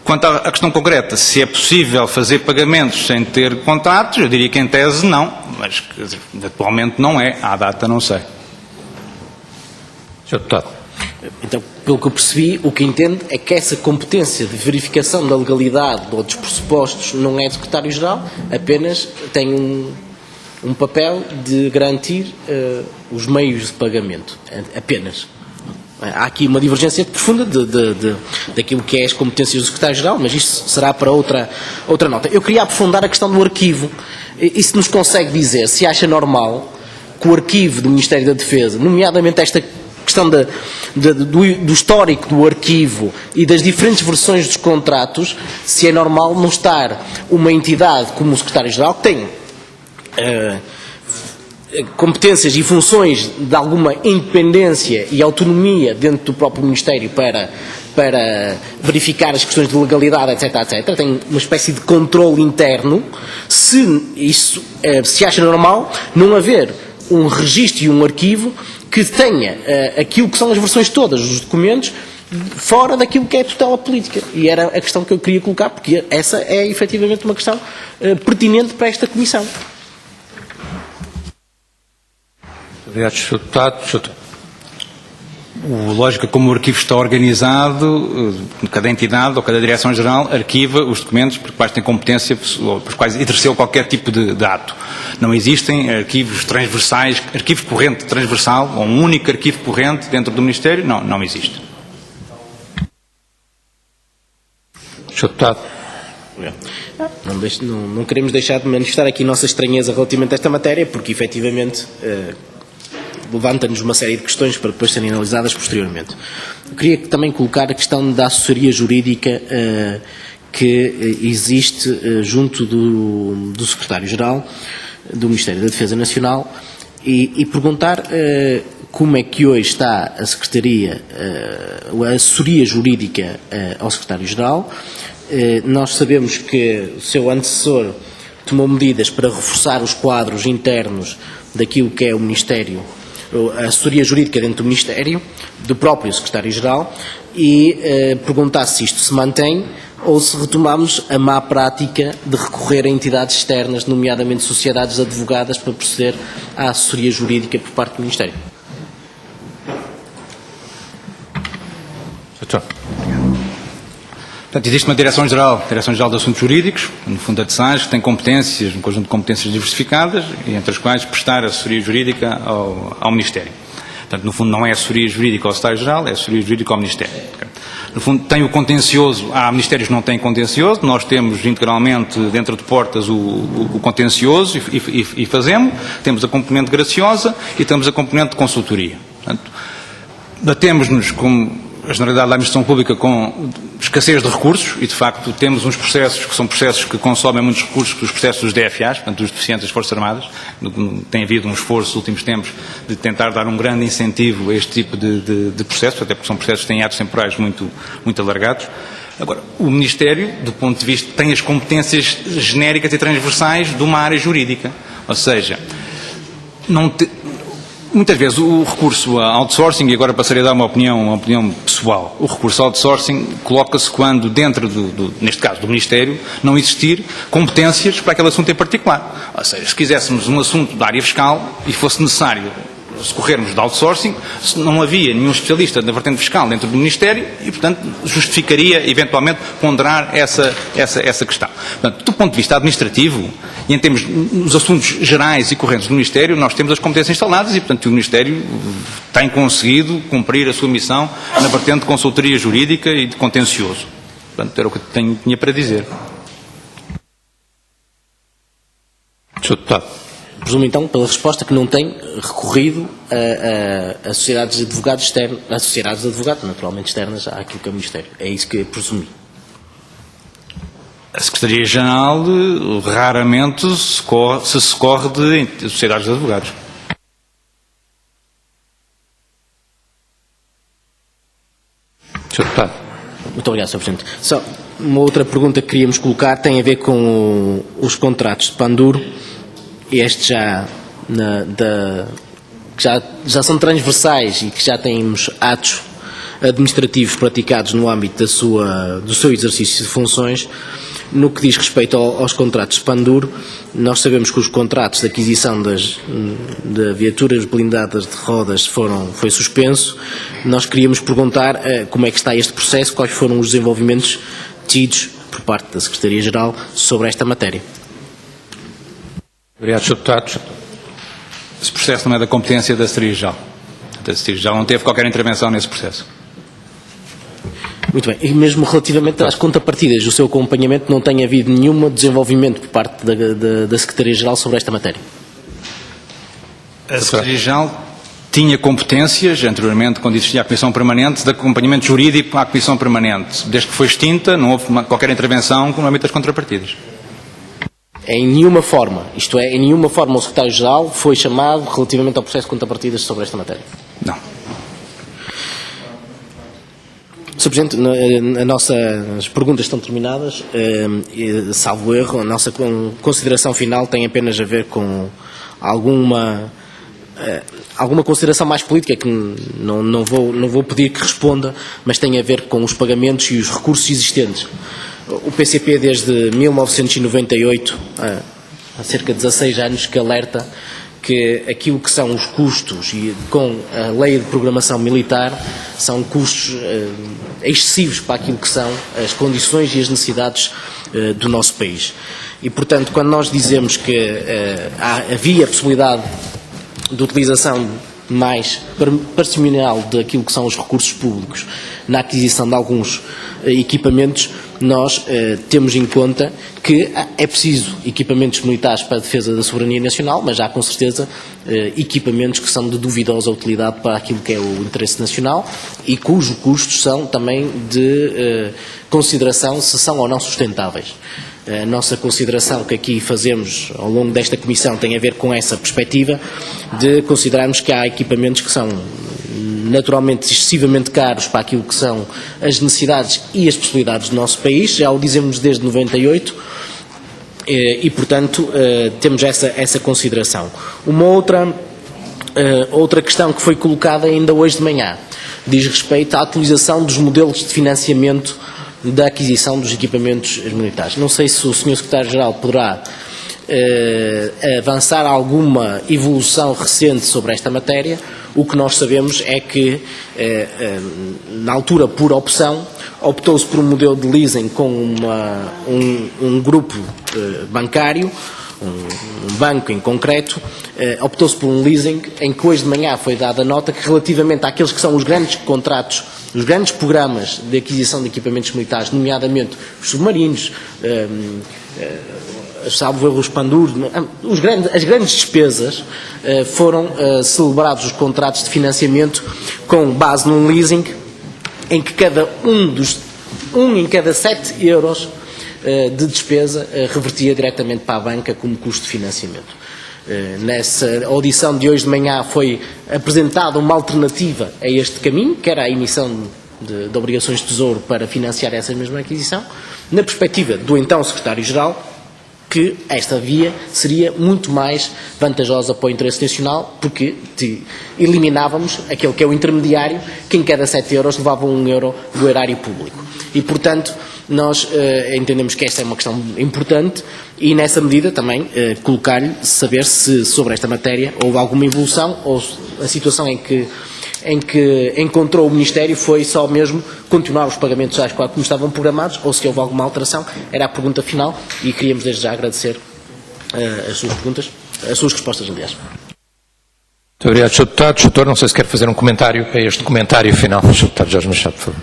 Quanto à questão concreta, se é possível fazer pagamentos sem ter contratos, eu diria que em tese não, mas atualmente não é, à data não sei. Sr. Deputado. Então, pelo que eu percebi, o que entendo é que essa competência de verificação da legalidade ou dos pressupostos não é do Secretário-Geral, apenas tem um papel de garantir os meios de pagamento, apenas. Há aqui uma divergência profunda daquilo que é as competências do Secretário-Geral, mas isso será para outra nota. Eu queria aprofundar a questão do arquivo. E se nos consegue dizer se acha normal que o arquivo do Ministério da Defesa, nomeadamente esta questão do histórico do arquivo e das diferentes versões dos contratos, se é normal não estar uma entidade como o Secretário-Geral, que tem competências e funções de alguma independência e autonomia dentro do próprio Ministério para verificar as questões de legalidade, etc., tem uma espécie de controle interno, se acha normal não haver um registro e um arquivo que tenha aquilo que são as versões todas dos documentos fora daquilo que é a tutela política. E era a questão que eu queria colocar, porque essa é efetivamente uma questão pertinente para esta Comissão. Obrigado, Sr. Deputado. A lógica como o arquivo está organizado, cada entidade ou cada direção-geral arquiva os documentos por quais tem competência ou por quais exerceu qualquer tipo de ato. Não existem arquivos transversais, arquivo corrente transversal, ou um único arquivo corrente dentro do Ministério, não existe. Sr. Deputado. Não queremos deixar de manifestar aqui nossa estranheza relativamente a esta matéria, porque efetivamente levanta-nos uma série de questões para depois serem analisadas posteriormente. Eu queria também colocar a questão da assessoria jurídica que existe junto do Secretário-Geral do Ministério da Defesa Nacional e perguntar como é que hoje está a Secretaria, a assessoria jurídica ao Secretário-Geral. Nós sabemos que o seu antecessor tomou medidas para reforçar os quadros internos daquilo que é o Ministério, a assessoria jurídica dentro do Ministério, do próprio Secretário-Geral, e perguntar se isto se mantém ou se retomamos a má prática de recorrer a entidades externas, nomeadamente sociedades advogadas, para proceder à assessoria jurídica por parte do Ministério. Portanto, existe uma Direção-Geral de Assuntos Jurídicos, no fundo a de SANS, que tem competências, um conjunto de competências diversificadas, entre as quais prestar assessoria jurídica ao Ministério. Portanto, no fundo não é assessoria jurídica ao Secretário-Geral, é assessoria jurídica ao Ministério. No fundo tem o contencioso, há ministérios que não têm contencioso, nós temos integralmente dentro de portas o contencioso e fazemos, temos a componente graciosa e temos a componente de consultoria. Portanto, batemos-nos como a Generalidade da Administração Pública com escassez de recursos e, de facto, temos uns processos que são processos que consomem muitos recursos, os processos dos DFAs, portanto, dos deficientes das Forças Armadas. Tem havido um esforço nos últimos tempos de tentar dar um grande incentivo a este tipo de processos, até porque são processos que têm atos temporais muito alargados. Agora, o Ministério, do ponto de vista, tem as competências genéricas e transversais de uma área jurídica. Ou seja, muitas vezes o recurso a outsourcing, e agora passaria a dar uma opinião pessoal, o recurso a outsourcing coloca-se quando dentro neste caso do Ministério, não existir competências para aquele assunto em particular. Ou seja, se quiséssemos um assunto da área fiscal e fosse necessário socorrermos de outsourcing, não havia nenhum especialista da vertente fiscal dentro do Ministério e, portanto, justificaria eventualmente ponderar essa questão. Portanto, do ponto de vista administrativo e em termos dos assuntos gerais e correntes do Ministério, nós temos as competências instaladas e, portanto, o Ministério tem conseguido cumprir a sua missão na vertente de consultoria jurídica e de contencioso. Portanto, era o que tinha para dizer. Sr. Deputado. Presumo então, pela resposta, que não tem recorrido a sociedades de advogados externos, a sociedades de advogados naturalmente externas àquilo que é o Ministério. É isso que eu presumi. A Secretaria-Geral raramente se socorre de sociedades de advogados. Sr. Deputado. Muito obrigado, Sr. Presidente. Só uma outra pergunta que queríamos colocar tem a ver com os contratos de Panduro. Estes já são transversais e que já temos atos administrativos praticados no âmbito do seu exercício de funções. No que diz respeito aos contratos de Panduro, nós sabemos que os contratos de aquisição de viaturas blindadas de rodas foi suspenso. Nós queríamos perguntar como é que está este processo, quais foram os desenvolvimentos tidos por parte da Secretaria-Geral sobre esta matéria. Obrigado, Sr. Deputado. Esse processo não é da competência da Secretaria-Geral. A Secretaria-Geral não teve qualquer intervenção nesse processo. Muito bem. E mesmo relativamente às contrapartidas, o seu acompanhamento, não tem havido nenhum desenvolvimento por parte da Secretaria-Geral sobre esta matéria? A Secretaria-Geral tinha competências, anteriormente, quando existia a Comissão Permanente, de acompanhamento jurídico à Comissão Permanente. Desde que foi extinta, não houve qualquer intervenção no âmbito das contrapartidas. Em nenhuma forma, isto é, em nenhuma forma o Secretário-Geral foi chamado relativamente ao processo de contrapartidas sobre esta matéria? Não. Sr. Presidente, as perguntas estão terminadas, salvo erro, a nossa consideração final tem apenas a ver com alguma consideração mais política que não vou pedir que responda, mas tem a ver com os pagamentos e os recursos existentes. O PCP desde 1998, há cerca de 16 anos, que alerta que aquilo que são os custos e com a lei de programação militar são custos excessivos para aquilo que são as condições e as necessidades do nosso país. E, portanto, quando nós dizemos que havia a possibilidade de utilização mais parcimonial daquilo que são os recursos públicos na aquisição de alguns equipamentos, nós temos em conta que é preciso equipamentos militares para a defesa da soberania nacional, mas há com certeza equipamentos que são de duvidosa utilidade para aquilo que é o interesse nacional e cujos custos são também de consideração se são ou não sustentáveis. A nossa consideração que aqui fazemos ao longo desta comissão tem a ver com essa perspectiva de considerarmos que há equipamentos que são naturalmente excessivamente caros para aquilo que são as necessidades e as possibilidades do nosso país, já o dizemos desde 98, e portanto temos essa consideração. Uma outra questão que foi colocada ainda hoje de manhã diz respeito à atualização dos modelos de financiamento da aquisição dos equipamentos militares. Não sei se o Sr. Secretário-Geral poderá avançar alguma evolução recente sobre esta matéria. O que nós sabemos é que, na altura, por opção, optou-se por um modelo de leasing com um grupo bancário, um banco em concreto, optou-se por um leasing em que hoje de manhã foi dada nota que relativamente àqueles que são os grandes contratos, os grandes programas de aquisição de equipamentos militares, nomeadamente os submarinos, salvo erro, os Panduros, as grandes despesas, foram celebrados os contratos de financiamento com base num leasing em que um em cada 7 euros de despesa revertia diretamente para a banca como custo de financiamento. Nessa audição de hoje de manhã foi apresentada uma alternativa a este caminho, que era a emissão de obrigações de tesouro para financiar essa mesma aquisição, na perspectiva do então Secretário-Geral, que esta via seria muito mais vantajosa para o interesse nacional, porque eliminávamos aquele que é o intermediário, que em cada 7 euros levava 1 euro do erário público. E, portanto, nós entendemos que esta é uma questão importante e, nessa medida, também colocar-lhe saber se sobre esta matéria houve alguma evolução ou a situação em que encontrou o Ministério foi só mesmo continuar os pagamentos tais como estavam programados ou se houve alguma alteração. Era a pergunta final e queríamos desde já agradecer as suas perguntas, as suas respostas, aliás. Muito obrigado, Sr. Deputado. Sr. Doutor, não sei se quer fazer um comentário a este comentário final. Sr. Deputado Jorge Machado, por favor.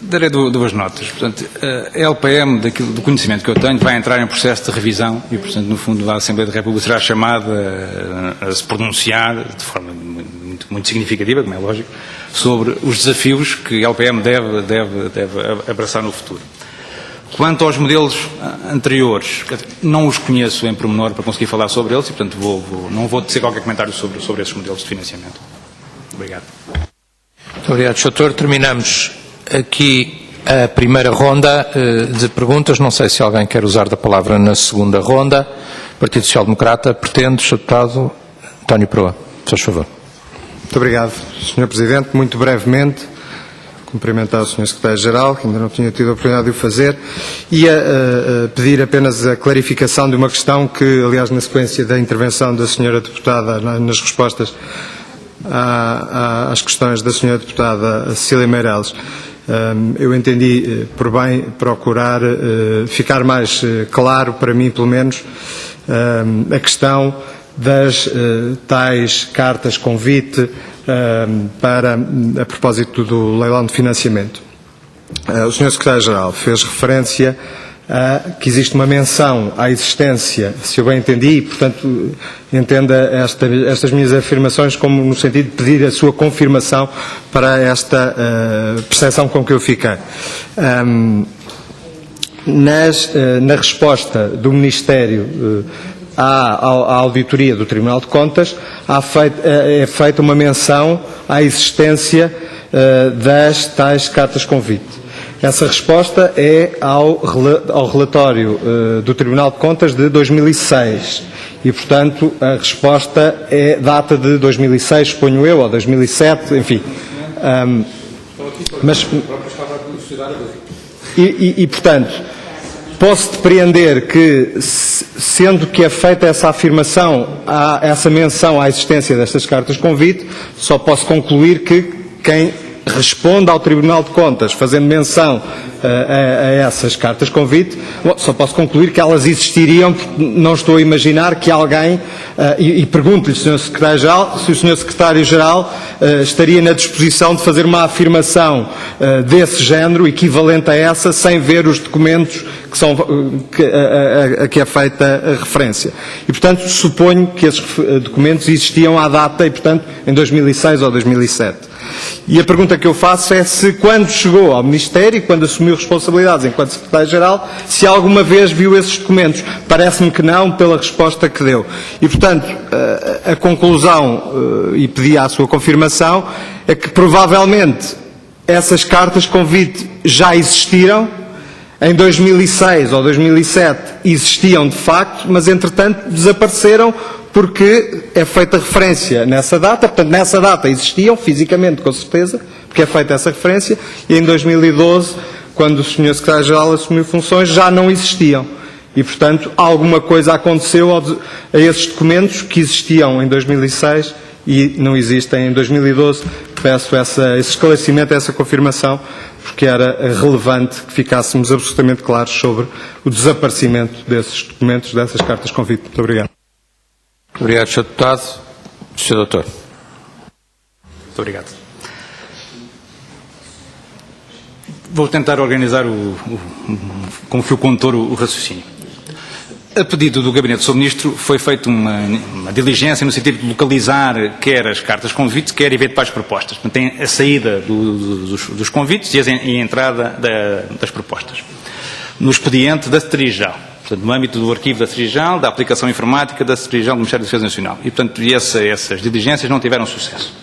Darei duas notas. Portanto, a LPM, do conhecimento que eu tenho, vai entrar em processo de revisão e, portanto, no fundo, a Assembleia da República será chamada a se pronunciar de forma muito significativa, como é lógico, sobre os desafios que a LPM deve abraçar no futuro. Quanto aos modelos anteriores, não os conheço em pormenor para conseguir falar sobre eles e, portanto, não vou tecer qualquer comentário sobre esses modelos de financiamento. Obrigado. Muito obrigado, Sr. Doutor. Terminamos aqui a primeira ronda de perguntas. Não sei se alguém quer usar da palavra na segunda ronda. Partido Social Democrata pretende, Sr. Deputado António Proa. Faz favor. Muito obrigado, Sr. Presidente. Muito brevemente, cumprimentar o Sr. Secretário-Geral, que ainda não tinha tido a oportunidade de o fazer, e pedir apenas a clarificação de uma questão que, aliás, na sequência da intervenção da Sra. Deputada, nas respostas às questões da Sra. Deputada Cecília Meireles, eu entendi por bem procurar ficar mais claro, para mim pelo menos, a questão das tais cartas convite a propósito do leilão de financiamento. O Sr. Secretário-Geral fez referência a que existe uma menção à existência, se eu bem entendi, e, portanto, entenda estas minhas afirmações como no sentido de pedir a sua confirmação para esta percepção com que eu fiquei. Na resposta do Ministério à auditoria do Tribunal de Contas, é feita uma menção à existência das tais cartas convite. Essa resposta é ao relatório do Tribunal de Contas de 2006 e, portanto, a resposta data de 2006, suponho eu, ou 2007, enfim. Portanto, posso depreender que, sendo que é feita essa afirmação, essa menção à existência destas cartas convite, só posso concluir que quem responde ao Tribunal de Contas, fazendo menção a essas cartas convite, só posso concluir que elas existiriam, porque não estou a imaginar que alguém, e pergunto-lhe, Sr. Secretário-Geral, se o Sr. Secretário-Geral estaria na disposição de fazer uma afirmação desse género, equivalente a essa, sem ver os documentos a que é feita a referência. E, portanto, suponho que esses documentos existiam à data, e, portanto, em 2006 ou 2007. E a pergunta que eu faço é se, quando chegou ao Ministério, quando assumiu responsabilidades enquanto Secretário-Geral, se alguma vez viu esses documentos. Parece-me que não, pela resposta que deu. E, portanto, a conclusão, e pedi a sua confirmação, é que provavelmente essas cartas convite já existiram. Em 2006 ou 2007 existiam de facto, mas entretanto desapareceram porque é feita referência nessa data, portanto nessa data existiam fisicamente com certeza, porque é feita essa referência, e em 2012, quando o Sr. Secretário-Geral assumiu funções, já não existiam. E, portanto, alguma coisa aconteceu a esses documentos que existiam em 2006 e não existem em 2012. Peço esse esclarecimento, essa confirmação, porque era relevante que ficássemos absolutamente claros sobre o desaparecimento desses documentos, dessas cartas convite. Muito obrigado. Muito obrigado, Sr. Deputado. Sr. Doutor. Muito obrigado. Vou tentar organizar com o fio condutor o raciocínio. A pedido do Gabinete do Sr. Ministro foi feita uma diligência no sentido de localizar quer as cartas de convite, quer eventuais propostas. Portanto, tem a saída dos convites e a entrada das propostas. No expediente da Secretaria-Geral. Portanto, no âmbito do arquivo da Secretaria-Geral, da aplicação informática da Secretaria-Geral do Ministério da Defesa Nacional. E, portanto, essas diligências não tiveram sucesso.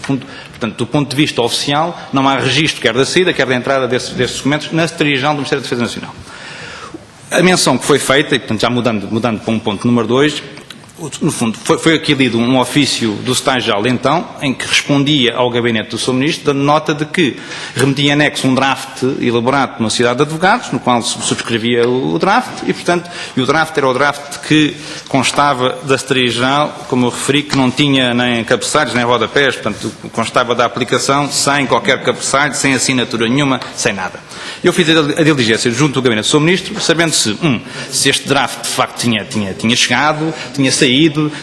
Portanto, do ponto de vista oficial, não há registro quer da saída, quer da entrada desses documentos na Secretaria-Geral do Ministério da Defesa Nacional. A menção que foi feita, e portanto já mudando para um ponto número 2, no fundo, foi aqui lido um ofício do Secretário-Geral então, em que respondia ao Gabinete do Sr. Ministro, dando nota de que remetia em anexo um draft elaborado pela Sociedade de Advogados, no qual se subscrevia o draft, e portanto, o draft era o draft que constava da Secretaria-Geral, como eu referi, que não tinha nem cabeçalhos nem rodapés, portanto, constava da aplicação sem qualquer cabeçalho, sem assinatura nenhuma, sem nada. Eu fiz a diligência junto do Gabinete do Sr. Ministro, sabendo se este draft de facto tinha chegado, tinha saído,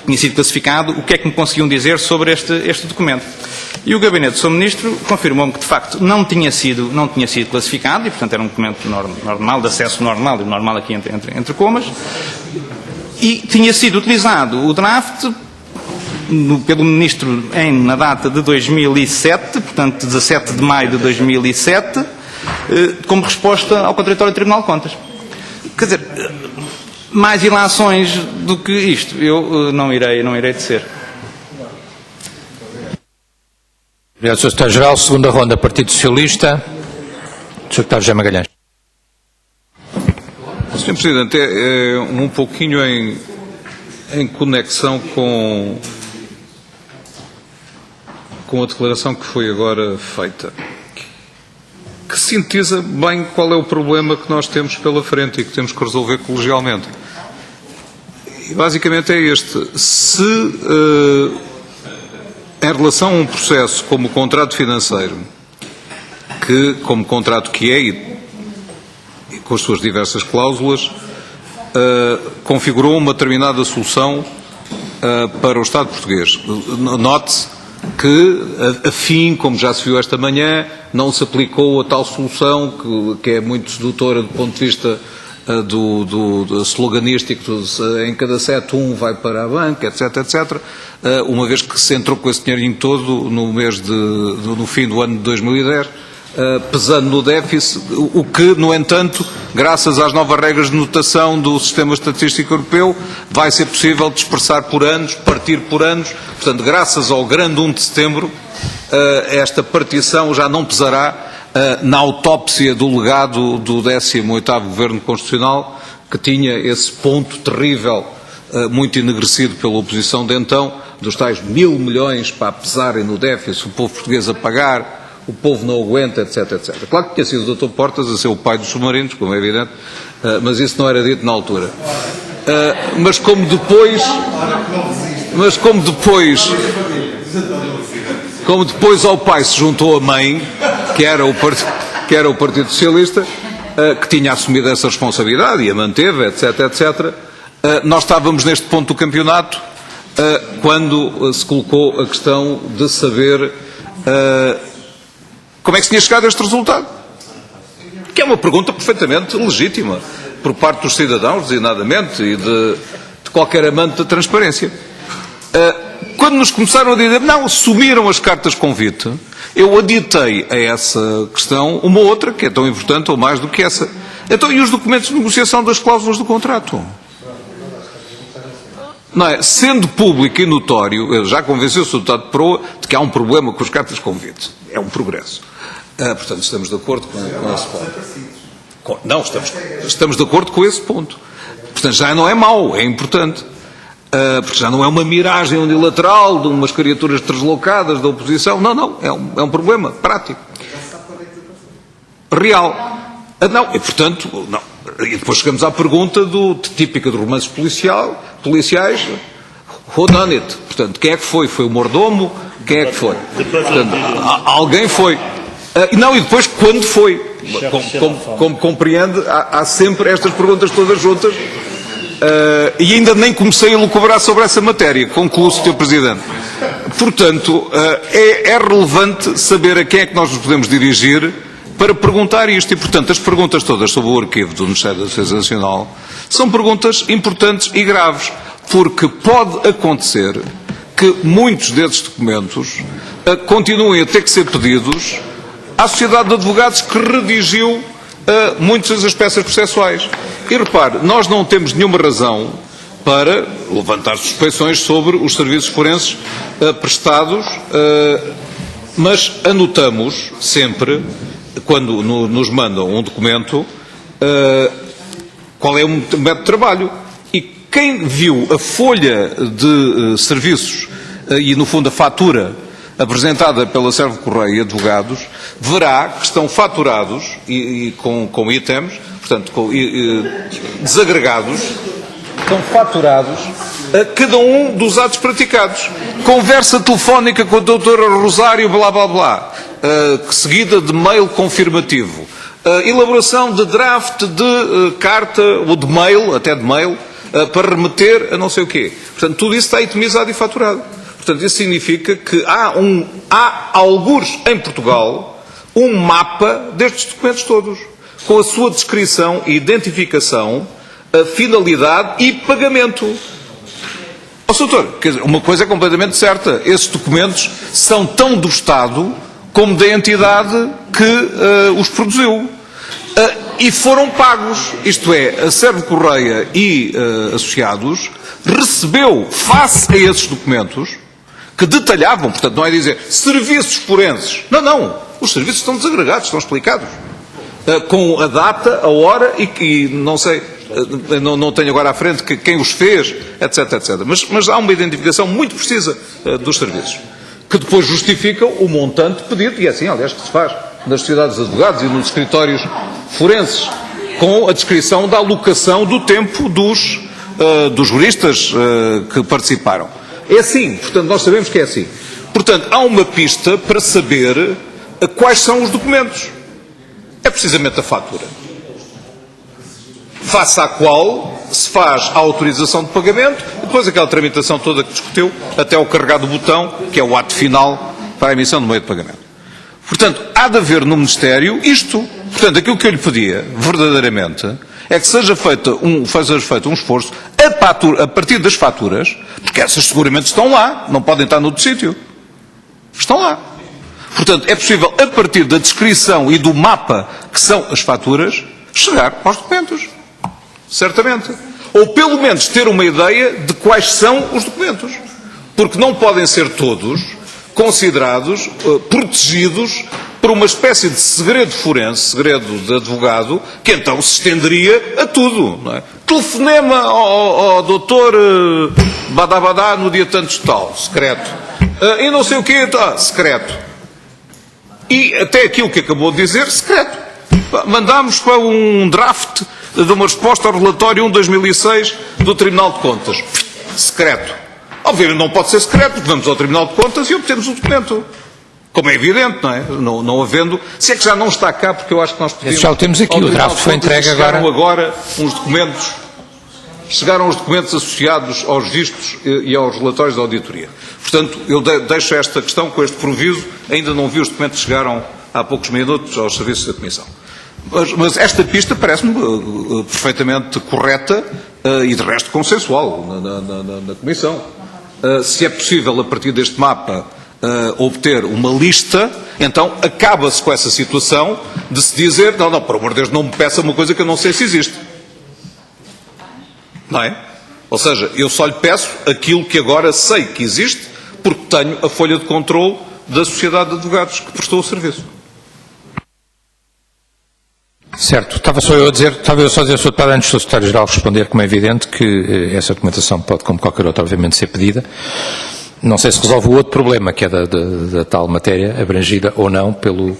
tinha sido classificado, o que é que me conseguiam dizer sobre este documento. E o Gabinete do Sr. Ministro confirmou-me que de facto não tinha sido classificado, e portanto era um documento normal, de acesso normal, e normal aqui entre comas, e tinha sido utilizado o draft pelo Ministro na data de 2007, portanto 17 de maio de 2007, como resposta ao contraditório do Tribunal de Contas. Quer dizer, mais ilações do que isto, eu não irei tecer. Obrigado, Sr. Secretário-Geral. Segunda ronda, Partido Socialista. Sr. Secretário José Magalhães. Sr. Presidente, é um pouquinho em conexão com a declaração que foi agora feita, que sintetiza bem qual é o problema que nós temos pela frente e que temos que resolver colegialmente. E basicamente é este. Se, em relação a um processo como o contrato financeiro, que, como contrato que é, e com as suas diversas cláusulas, configurou uma determinada solução para o Estado português. Note-se que, a fim, como já se viu esta manhã, não se aplicou a tal solução que é muito sedutora do ponto de vista do sloganístico, em cada sete vai para a banca, etc, etc, uma vez que se entrou com esse dinheirinho todo no fim do ano de 2010, pesando no déficit, o que, no entanto, graças às novas regras de notação do Sistema Estatístico Europeu, vai ser possível dispersar por anos, partir por anos. Portanto, graças ao grande 1 de setembro, esta partição já não pesará na autópsia do legado do 18º Governo Constitucional, que tinha esse ponto terrível, muito enegrecido pela oposição de então, dos tais 1.000 milhões para pesarem no déficit, o povo português a pagar, o povo não aguenta, etc, etc. Claro que tinha sido o Dr. Portas a ser o pai dos submarinos, como é evidente, mas isso não era dito na altura. Mas como depois ao pai se juntou a mãe, que era o Partido Socialista, que tinha assumido essa responsabilidade e a manteve, etc, etc, nós estávamos neste ponto do campeonato quando se colocou a questão de saber como é que se tinha chegado a este resultado? Que é uma pergunta perfeitamente legítima por parte dos cidadãos, designadamente, e de qualquer amante da transparência. Quando nos começaram a dizer, não, sumiram as cartas de convite, eu aditei a essa questão uma outra, que é tão importante ou mais do que essa. Então, e os documentos de negociação das cláusulas do contrato? Não é? Sendo público e notório, eu já convenceu o Sr. Deputado de Proa de que há um problema com as cartas de convite. É um progresso. Portanto, estamos de acordo com esse ponto. Não, estamos de acordo com esse ponto. Portanto, já não é mau, é importante. Porque já não é uma miragem unilateral de umas criaturas deslocadas da oposição. Não, é um problema prático. Real. Não, e portanto, não. E depois chegamos à pergunta típica de romances policiais, who done it? Portanto, quem é que foi? Foi o mordomo? Quem é que foi? Portanto, alguém foi. Não, e depois quando foi? Como compreende, há sempre estas perguntas todas juntas. E ainda nem comecei a lucubrar sobre essa matéria. Concluo, Sr. Presidente. Portanto, é relevante saber a quem é que nós nos podemos dirigir para perguntar isto. E, portanto, as perguntas todas sobre o arquivo do Ministério da Defesa Nacional são perguntas importantes e graves, porque pode acontecer que muitos desses documentos continuem a ter que ser pedidos à Sociedade de Advogados que redigiu muitas das peças processuais. E repare, nós não temos nenhuma razão para levantar suspeições sobre os serviços forenses prestados, mas anotamos sempre, quando nos mandam um documento, qual é o método de trabalho. E quem viu a folha de serviços e, no fundo, a fatura apresentada pela Servo Correia e Advogados, verá que estão faturados e com itens, portanto, desagregados, estão faturados a cada um dos atos praticados. Conversa telefónica com a doutora Rosário, blá, blá, blá, seguida de mail confirmativo. Elaboração de draft de carta, ou de mail, até de mail, para remeter a não sei o quê. Portanto, tudo isso está itemizado e faturado. Portanto, isso significa que há algures em Portugal um mapa destes documentos todos, com a sua descrição e identificação, a finalidade e pagamento. Ó, Sr. Doutor, quer dizer, uma coisa é completamente certa, esses documentos são tão do Estado como da entidade que os produziu. E foram pagos, isto é, a Servo Correia e associados recebeu, face a esses documentos, que detalhavam, portanto, não é dizer serviços forenses. Não, não. Os serviços estão desagregados, estão explicados. Com a data, a hora e não sei, não tenho agora à frente quem os fez, etc, etc. Mas há uma identificação muito precisa dos serviços, que depois justificam o montante pedido, e é assim, aliás, que se faz nas sociedades de advogados e nos escritórios forenses, com a descrição da alocação do tempo dos juristas que participaram. É assim, portanto, nós sabemos que é assim. Portanto, há uma pista para saber quais são os documentos. É precisamente a fatura, face à qual se faz a autorização de pagamento, e depois aquela tramitação toda que discutiu, até o carregar do botão, que é o ato final para a emissão do meio de pagamento. Portanto, há de haver no Ministério isto. Portanto, aquilo que eu lhe pedia, verdadeiramente, é que seja feito um esforço a partir das faturas, porque essas seguramente estão lá, não podem estar noutro sítio. Estão lá. Portanto, é possível, a partir da descrição e do mapa que são as faturas, chegar aos documentos. Certamente. Ou pelo menos ter uma ideia de quais são os documentos. Porque não podem ser todos considerados, protegidos por uma espécie de segredo forense, segredo de advogado, que então se estenderia a tudo. Não é? Telefonema ao doutor Badabadá no dia tanto tal, secreto. E não sei o quê, secreto. E até aquilo que acabou de dizer, secreto. Mandámos para um draft de uma resposta ao relatório 1/2006 do Tribunal de Contas. Secreto. Obviamente não pode ser secreto, porque vamos ao Tribunal de Contas e obtemos o documento. Como é evidente, não é? Não havendo... Se é que já não está cá, porque eu acho que nós pedimos... Já o temos aqui, o draft foi entregue agora. Agora uns documentos... Chegaram os documentos associados aos registros e aos relatórios da auditoria. Portanto, eu deixo esta questão com este proviso. Ainda não vi os documentos que chegaram há poucos minutos aos serviços da Comissão. Mas esta pista parece-me perfeitamente correta e, de resto, consensual na Comissão. Se é possível, a partir deste mapa, obter uma lista, então acaba-se com essa situação de se dizer, não, por amor de Deus, não me peça uma coisa que eu não sei se existe. Não é? Ou seja, eu só lhe peço aquilo que agora sei que existe, porque tenho a folha de controle da Sociedade de Advogados que prestou o serviço. Certo. Estava só eu a dizer, Sr. Deputado, antes do Secretário-Geral responder, como é evidente, que essa documentação pode, como qualquer outra, obviamente, ser pedida. Não sei se resolve o outro problema, que é da tal matéria, abrangida ou não pelo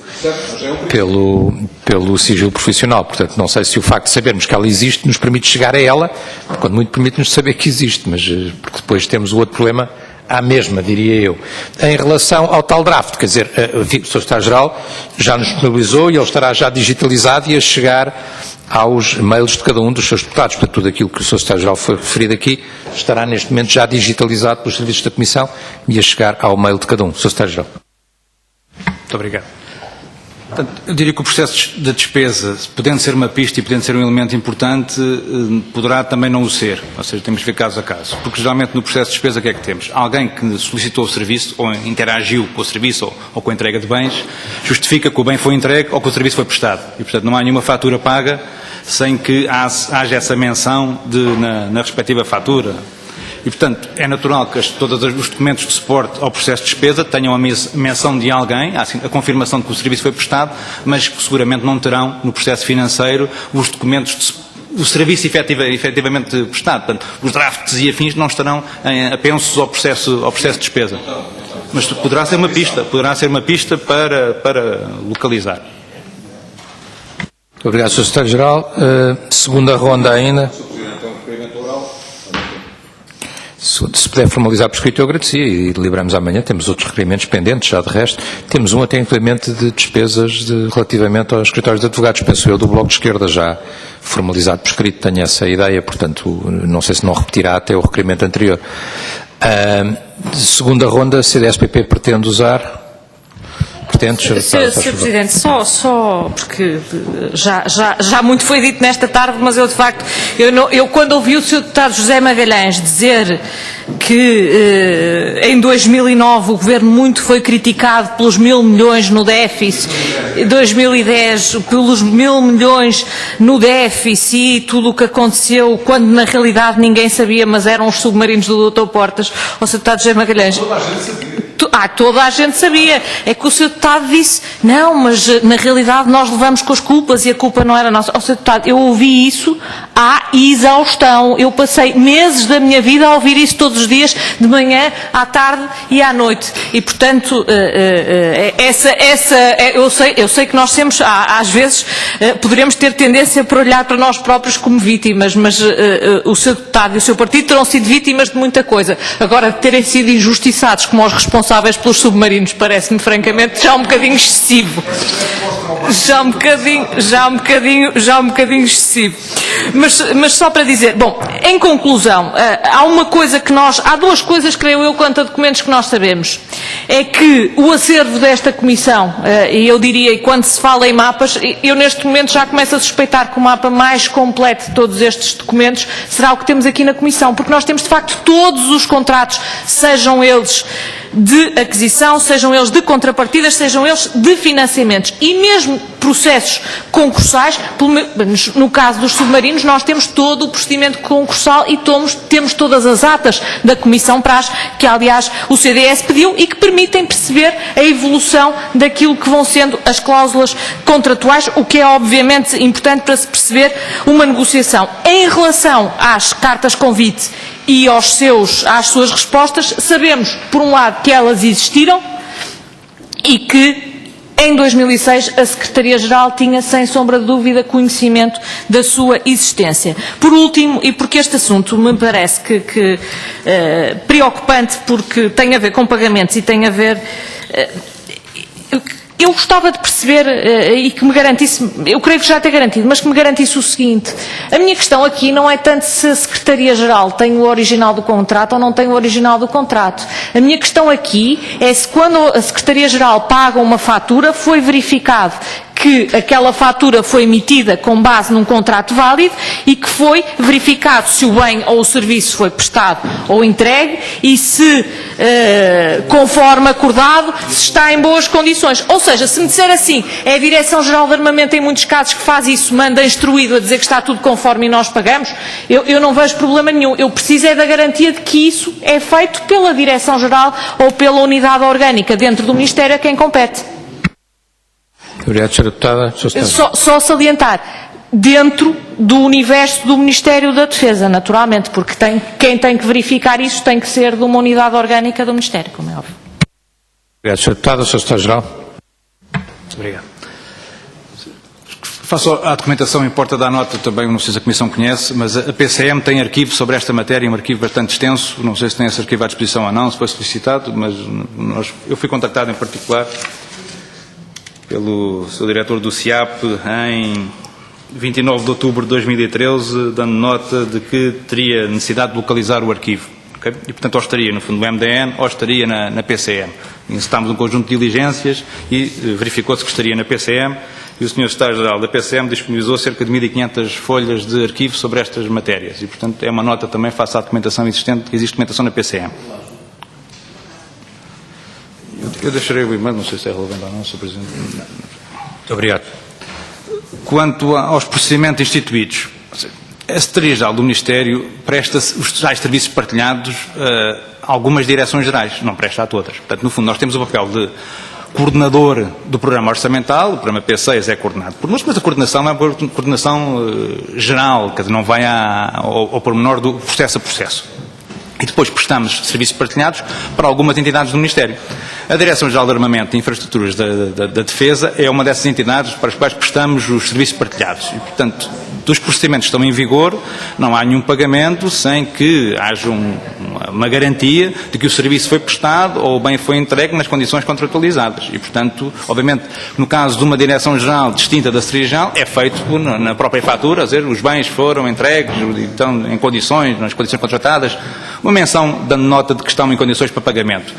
sigilo profissional. Portanto, não sei se o facto de sabermos que ela existe nos permite chegar a ela, quando muito permite-nos saber que existe, mas porque depois temos o outro problema à mesma, diria eu. Em relação ao tal draft, quer dizer, o Sr. Secretário-Geral já nos disponibilizou e ele estará já digitalizado e a chegar aos mails de cada um dos seus deputados. Portanto, tudo aquilo que o Sr. Secretário-Geral foi referido aqui estará neste momento já digitalizado pelos serviços da Comissão e a chegar ao mail de cada um. Sr. Secretário-Geral. Muito obrigado. Portanto, eu diria que o processo de despesa, podendo ser uma pista e podendo ser um elemento importante, poderá também não o ser. Ou seja, temos de ver caso a caso. Porque geralmente no processo de despesa o que é que temos? Alguém que solicitou o serviço ou interagiu com o serviço ou com a entrega de bens, justifica que o bem foi entregue ou que o serviço foi prestado. E, portanto, não há nenhuma fatura paga sem que haja essa menção na respectiva fatura. E, portanto, é natural que todos os documentos de suporte ao processo de despesa tenham a menção de alguém, a confirmação de que o serviço foi prestado, mas que seguramente não terão, no processo financeiro, os documentos do serviço efetivamente prestado. Portanto, os drafts e afins não estarão apensos ao processo de despesa. Mas poderá ser uma pista para localizar. Muito obrigado, Sr. Secretário-Geral. Segunda ronda ainda. Se puder formalizar por escrito, eu agradecia e deliberamos amanhã. Temos outros requerimentos pendentes, já de resto. Temos um até inclusive de despesas relativamente aos escritórios de advogados. Penso eu, do Bloco de Esquerda, já formalizado por escrito. Tenho essa ideia, portanto, não sei se não repetirá até o requerimento anterior. Segunda ronda, CDS-PP pretende usar... Sr. Presidente, só porque já muito foi dito nesta tarde, mas eu de facto, eu quando ouvi o Sr. Deputado José Magalhães dizer que em 2009 o Governo muito foi criticado pelos 1.000 milhões no déficit, 2010 pelos 1.000 milhões no déficit e tudo o que aconteceu, quando na realidade ninguém sabia, mas eram os submarinos do Dr. Portas, ao Sr. Deputado José Magalhães. Toda a gente sabia. É que o Sr. Deputado disse, não, mas na realidade nós levamos com as culpas e a culpa não era nossa. Sr. Deputado, eu ouvi isso à exaustão. Eu passei meses da minha vida a ouvir isso todos os dias, de manhã, à tarde e à noite. E, portanto, eu sei que nós temos, às vezes, poderemos ter tendência para olhar para nós próprios como vítimas, mas o Sr. Deputado e o seu partido terão sido vítimas de muita coisa. Agora, de terem sido injustiçados como os responsáveis pelos submarinos, parece-me francamente já um bocadinho excessivo. Já um bocadinho excessivo. Mas só para dizer, bom, em conclusão, há duas coisas, creio eu, quanto a documentos que nós sabemos. É que o acervo desta Comissão, e eu diria, e quando se fala em mapas, eu neste momento já começo a suspeitar que o mapa mais completo de todos estes documentos será o que temos aqui na Comissão, porque nós temos de facto todos os contratos, sejam eles de aquisição, sejam eles de contrapartidas, sejam eles de financiamentos e mesmo processos concursais, no caso dos submarinos, nós temos todo o procedimento concursal e temos todas as atas da Comissão Praxe, que aliás o CDS pediu e que permitem perceber a evolução daquilo que vão sendo as cláusulas contratuais, o que é obviamente importante para se perceber uma negociação. Em relação às cartas convite e às suas respostas, sabemos, por um lado, que elas existiram e que em 2006 a Secretaria-Geral tinha, sem sombra de dúvida, conhecimento da sua existência. Por último, e porque este assunto me parece que preocupante, porque tem a ver com pagamentos e tem a ver... Eu gostava de perceber e que me garantisse, eu creio que já tem garantido, mas que me garantisse o seguinte: a minha questão aqui não é tanto se a Secretaria-Geral tem o original do contrato ou não tem o original do contrato. A minha questão aqui é se quando a Secretaria-Geral paga uma fatura foi verificado que aquela fatura foi emitida com base num contrato válido e que foi verificado se o bem ou o serviço foi prestado ou entregue e se, conforme acordado, se está em boas condições. Ou seja, se me disser assim, é a Direção-Geral de Armamento em muitos casos que faz isso, manda instruído a dizer que está tudo conforme e nós pagamos, eu não vejo problema nenhum. Eu preciso é da garantia de que isso é feito pela Direção-Geral ou pela unidade orgânica dentro do Ministério a quem compete. Obrigado, Sra. Deputada. Só salientar, dentro do universo do Ministério da Defesa, naturalmente, porque quem tem que verificar isso tem que ser de uma unidade orgânica do Ministério, como é óbvio. Obrigado, Sra. Deputada. Sr. Secretário-Geral. Muito obrigado. Faço à documentação, importa dar nota também, não sei se a Comissão conhece, mas a PCM tem arquivo sobre esta matéria, um arquivo bastante extenso, não sei se tem esse arquivo à disposição ou não, se foi solicitado, mas eu fui contactado em particular pelo seu diretor do CIAP em 29 de outubro de 2013, dando nota de que teria necessidade de localizar o arquivo. Okay? E, portanto, ou estaria no fundo do MDN ou estaria na PCM. Incitámos um conjunto de diligências e verificou-se que estaria na PCM e o Sr. Secretário-Geral da PCM disponibilizou cerca de 1.500 folhas de arquivo sobre estas matérias e, portanto, é uma nota também face à documentação existente, que existe documentação na PCM. Eu deixarei o e-mail, não sei se é relevante ou não, Sr. Presidente. Muito obrigado. Quanto aos procedimentos instituídos, a Secretaria-Geral do Ministério presta os tais serviços partilhados a algumas direções-gerais, não presta a todas. Portanto, no fundo, nós temos o papel de coordenador do programa orçamental, o programa P6 é coordenado por nós, mas a coordenação é uma coordenação geral, quer dizer, não vai ao pormenor do processo a processo. E depois prestamos serviços partilhados para algumas entidades do Ministério. A Direção-Geral de Armamento e Infraestruturas da Defesa é uma dessas entidades para as quais prestamos os serviços partilhados. E, portanto, dos procedimentos que estão em vigor, não há nenhum pagamento sem que haja uma garantia de que o serviço foi prestado ou o bem foi entregue nas condições contratualizadas. E, portanto, obviamente, no caso de uma Direção-Geral distinta da Secretaria-Geral, é feito na própria fatura, a dizer, os bens foram entregues, então, em condições, nas condições contratadas, uma menção dando nota de que estão em condições para pagamento.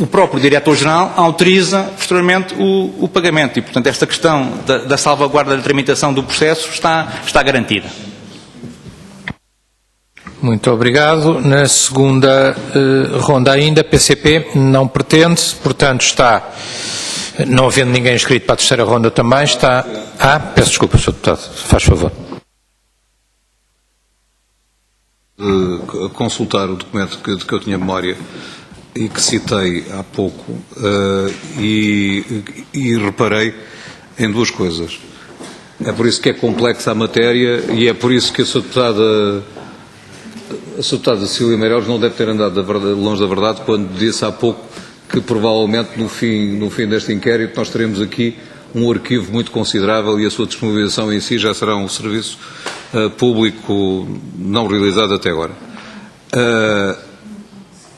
O próprio Diretor-Geral autoriza, posteriormente, o pagamento. E, portanto, esta questão da salvaguarda da tramitação do processo está garantida. Muito obrigado. Na segunda ronda ainda, PCP não pretende, portanto está, não havendo ninguém inscrito para a terceira ronda também, está... peço desculpa, Sr. Deputado, faz favor. Consultar o documento de que eu tinha memória e que citei há pouco e reparei em duas coisas. É por isso que é complexa a matéria e é por isso que a Sra. Deputada Cecília Meireles não deve ter andado longe da verdade quando disse há pouco que provavelmente no fim deste inquérito nós teremos aqui um arquivo muito considerável e a sua disponibilização em si já será um serviço público não realizado até agora.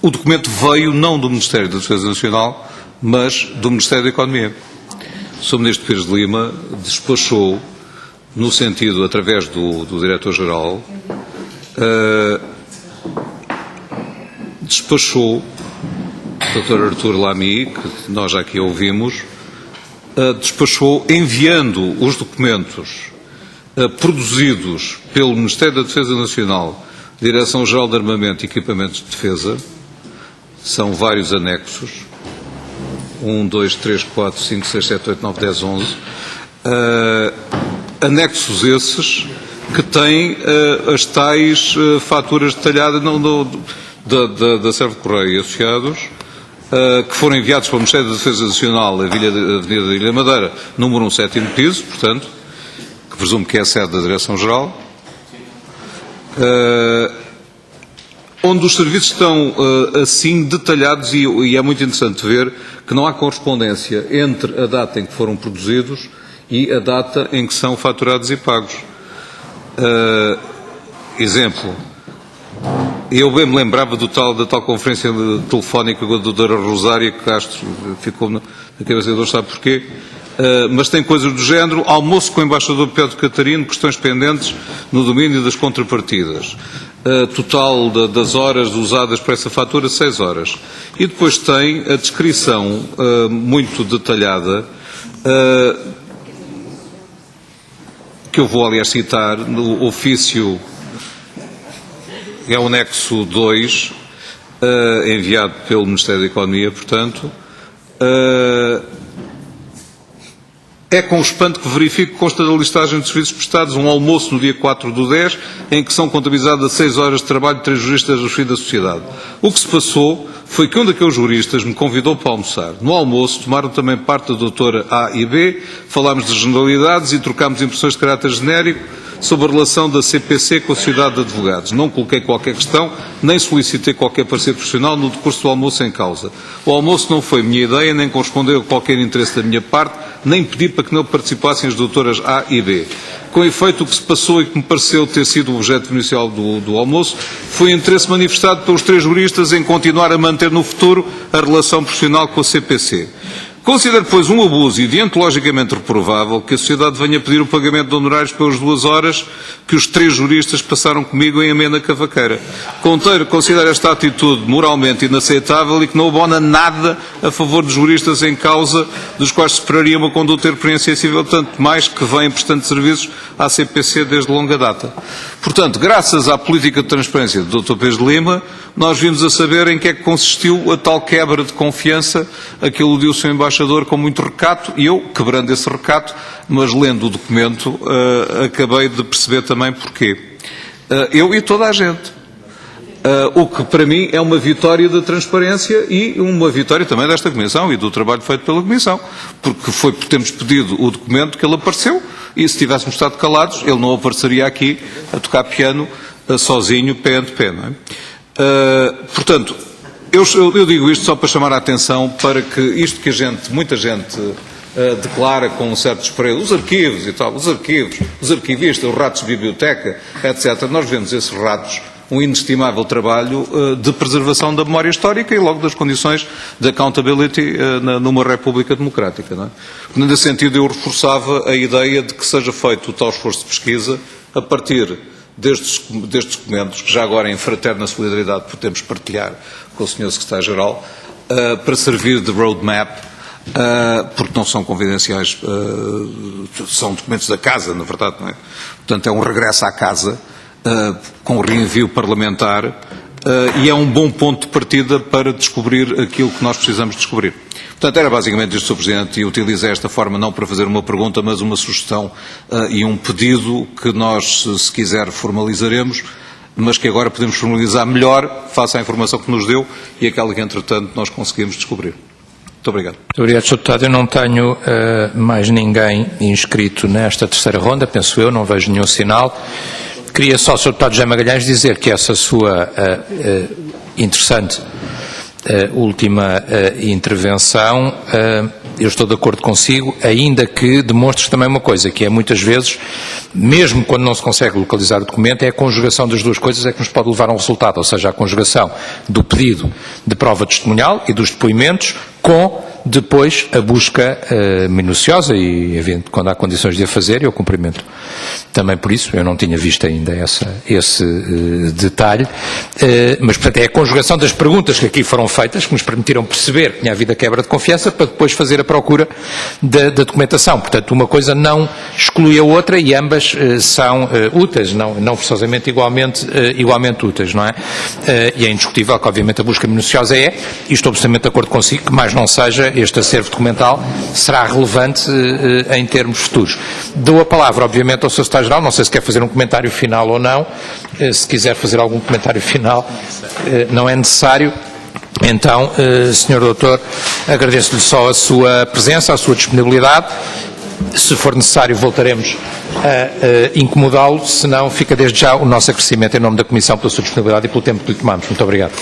O documento veio não do Ministério da Defesa Nacional, mas do Ministério da Economia. O Sr. Ministro Pires de Lima despachou, no sentido, através do Diretor-Geral, despachou o Dr. Artur Lamy, que nós já aqui ouvimos, despachou enviando os documentos produzidos pelo Ministério da Defesa Nacional, Direção-Geral de Armamento e Equipamentos de Defesa, são vários anexos, 1, 2, 3, 4, 5, 6, 7, 8, 9, 10, 11, anexos esses que têm as tais faturas detalhadas da Servo Correia e Associados, que foram enviados para o Ministério da Defesa Nacional, Avenida da Ilha Madeira, número 1, 7º piso, portanto, que presumo que é a sede da Direção-Geral, onde os serviços estão assim detalhados e é muito interessante ver que não há correspondência entre a data em que foram produzidos e a data em que são faturados e pagos. Exemplo, eu bem me lembrava da tal conferência telefónica com a doutora Rosária Castro, ficou na cabeça de hoje, sabe porquê? Mas tem coisas do género: almoço com o embaixador Pedro Catarino, questões pendentes no domínio das contrapartidas. Total das horas usadas para essa fatura, 6 horas. E depois tem a descrição muito detalhada, que eu vou, aliás, citar, no ofício, é o anexo 2, enviado pelo Ministério da Economia, portanto. É com espanto que verifico que consta da listagem de serviços prestados um almoço no dia 4/10, em que são contabilizadas 6 horas de trabalho de 3 juristas do fim da sociedade. O que se passou foi que um daqueles juristas me convidou para almoçar. No almoço tomaram também parte a doutora A e B, falámos de generalidades e trocámos impressões de caráter genérico sobre a relação da CPC com a Sociedade de Advogados. Não coloquei qualquer questão, nem solicitei qualquer parecer profissional no decurso do almoço em causa. O almoço não foi minha ideia, nem correspondeu a qualquer interesse da minha parte, nem pedi para que não participassem as doutoras A e B. Com efeito, o que se passou e que me pareceu ter sido o objeto inicial do almoço foi o interesse manifestado pelos 3 juristas em continuar a manter no futuro a relação profissional com a CPC. Considero, pois, um abuso e deontologicamente reprovável que a sociedade venha pedir o pagamento de honorários pelas 2 horas que os 3 juristas passaram comigo em amena cavaqueira. Considero esta atitude moralmente inaceitável e que não abona nada a favor dos juristas em causa, dos quais se esperaria uma conduta irrepreensível, tanto mais que vêm prestando serviços à CPC desde longa data. Portanto, graças à política de transparência do Dr. Pires de Lima, nós vimos a saber em que é que consistiu a tal quebra de confiança a que eludiu o Sr. Embaixador com muito recato, e eu, quebrando esse recato, mas lendo o documento, acabei de perceber também porquê. Eu e toda a gente. O que para mim é uma vitória da transparência e uma vitória também desta Comissão e do trabalho feito pela Comissão, porque foi por termos pedido o documento que ele apareceu, e se tivéssemos estado calados, ele não apareceria aqui a tocar piano sozinho, pé ante pé, não é? Portanto, eu digo isto só para chamar a atenção para que isto que muita gente declara com um certo desprezo, os arquivos e tal, os arquivistas, os ratos de biblioteca, etc. Nós vemos esses ratos um inestimável trabalho de preservação da memória histórica e logo das condições de accountability numa república democrática. Não é? Nesse sentido, eu reforçava a ideia de que seja feito o tal esforço de pesquisa a partir destes documentos, que já agora em fraterna solidariedade podemos partilhar com o Sr. Secretário-Geral, para servir de roadmap, porque não são confidenciais, são documentos da Casa, na verdade, não é? Portanto, é um regresso à Casa, com reenvio parlamentar, e é um bom ponto de partida para descobrir aquilo que nós precisamos descobrir. Portanto, era basicamente isto, Sr. Presidente, e utilizei esta forma não para fazer uma pergunta, mas uma sugestão e um pedido que nós, se quiser, formalizaremos, mas que agora podemos formalizar melhor face à informação que nos deu e aquela que, entretanto, nós conseguimos descobrir. Muito obrigado. Muito obrigado, Sr. Deputado. Eu não tenho mais ninguém inscrito nesta terceira ronda, penso eu, não vejo nenhum sinal. Queria só, Sr. Deputado José Magalhães, dizer que essa sua interessante última intervenção, eu estou de acordo consigo, ainda que demonstres também uma coisa, que é muitas vezes, mesmo quando não se consegue localizar o documento, é a conjugação das duas coisas é que nos pode levar a um resultado, ou seja, a conjugação do pedido de prova testemunhal e dos depoimentos com depois a busca minuciosa e, evidente, quando há condições de a fazer, eu cumprimento também por isso, eu não tinha visto ainda esse detalhe, mas, portanto, é a conjugação das perguntas que aqui foram feitas, que nos permitiram perceber que tinha havido a quebra de confiança, para depois fazer a procura da documentação. Portanto, uma coisa não exclui a outra e ambas são úteis, não forçosamente igualmente úteis, não é? E é indiscutível que, obviamente, a busca minuciosa e estou absolutamente de acordo consigo, que mais não seja, este acervo documental será relevante em termos futuros. Dou a palavra, obviamente, ao Sr. Secretário-Geral, não sei se quer fazer um comentário final ou não, se quiser fazer algum comentário final, não é necessário. Então, Sr. Doutor, agradeço-lhe só a sua presença, a sua disponibilidade. Se for necessário, voltaremos a incomodá-lo, se não, fica desde já o nosso agradecimento em nome da Comissão pela sua disponibilidade e pelo tempo que lhe tomamos. Muito obrigado.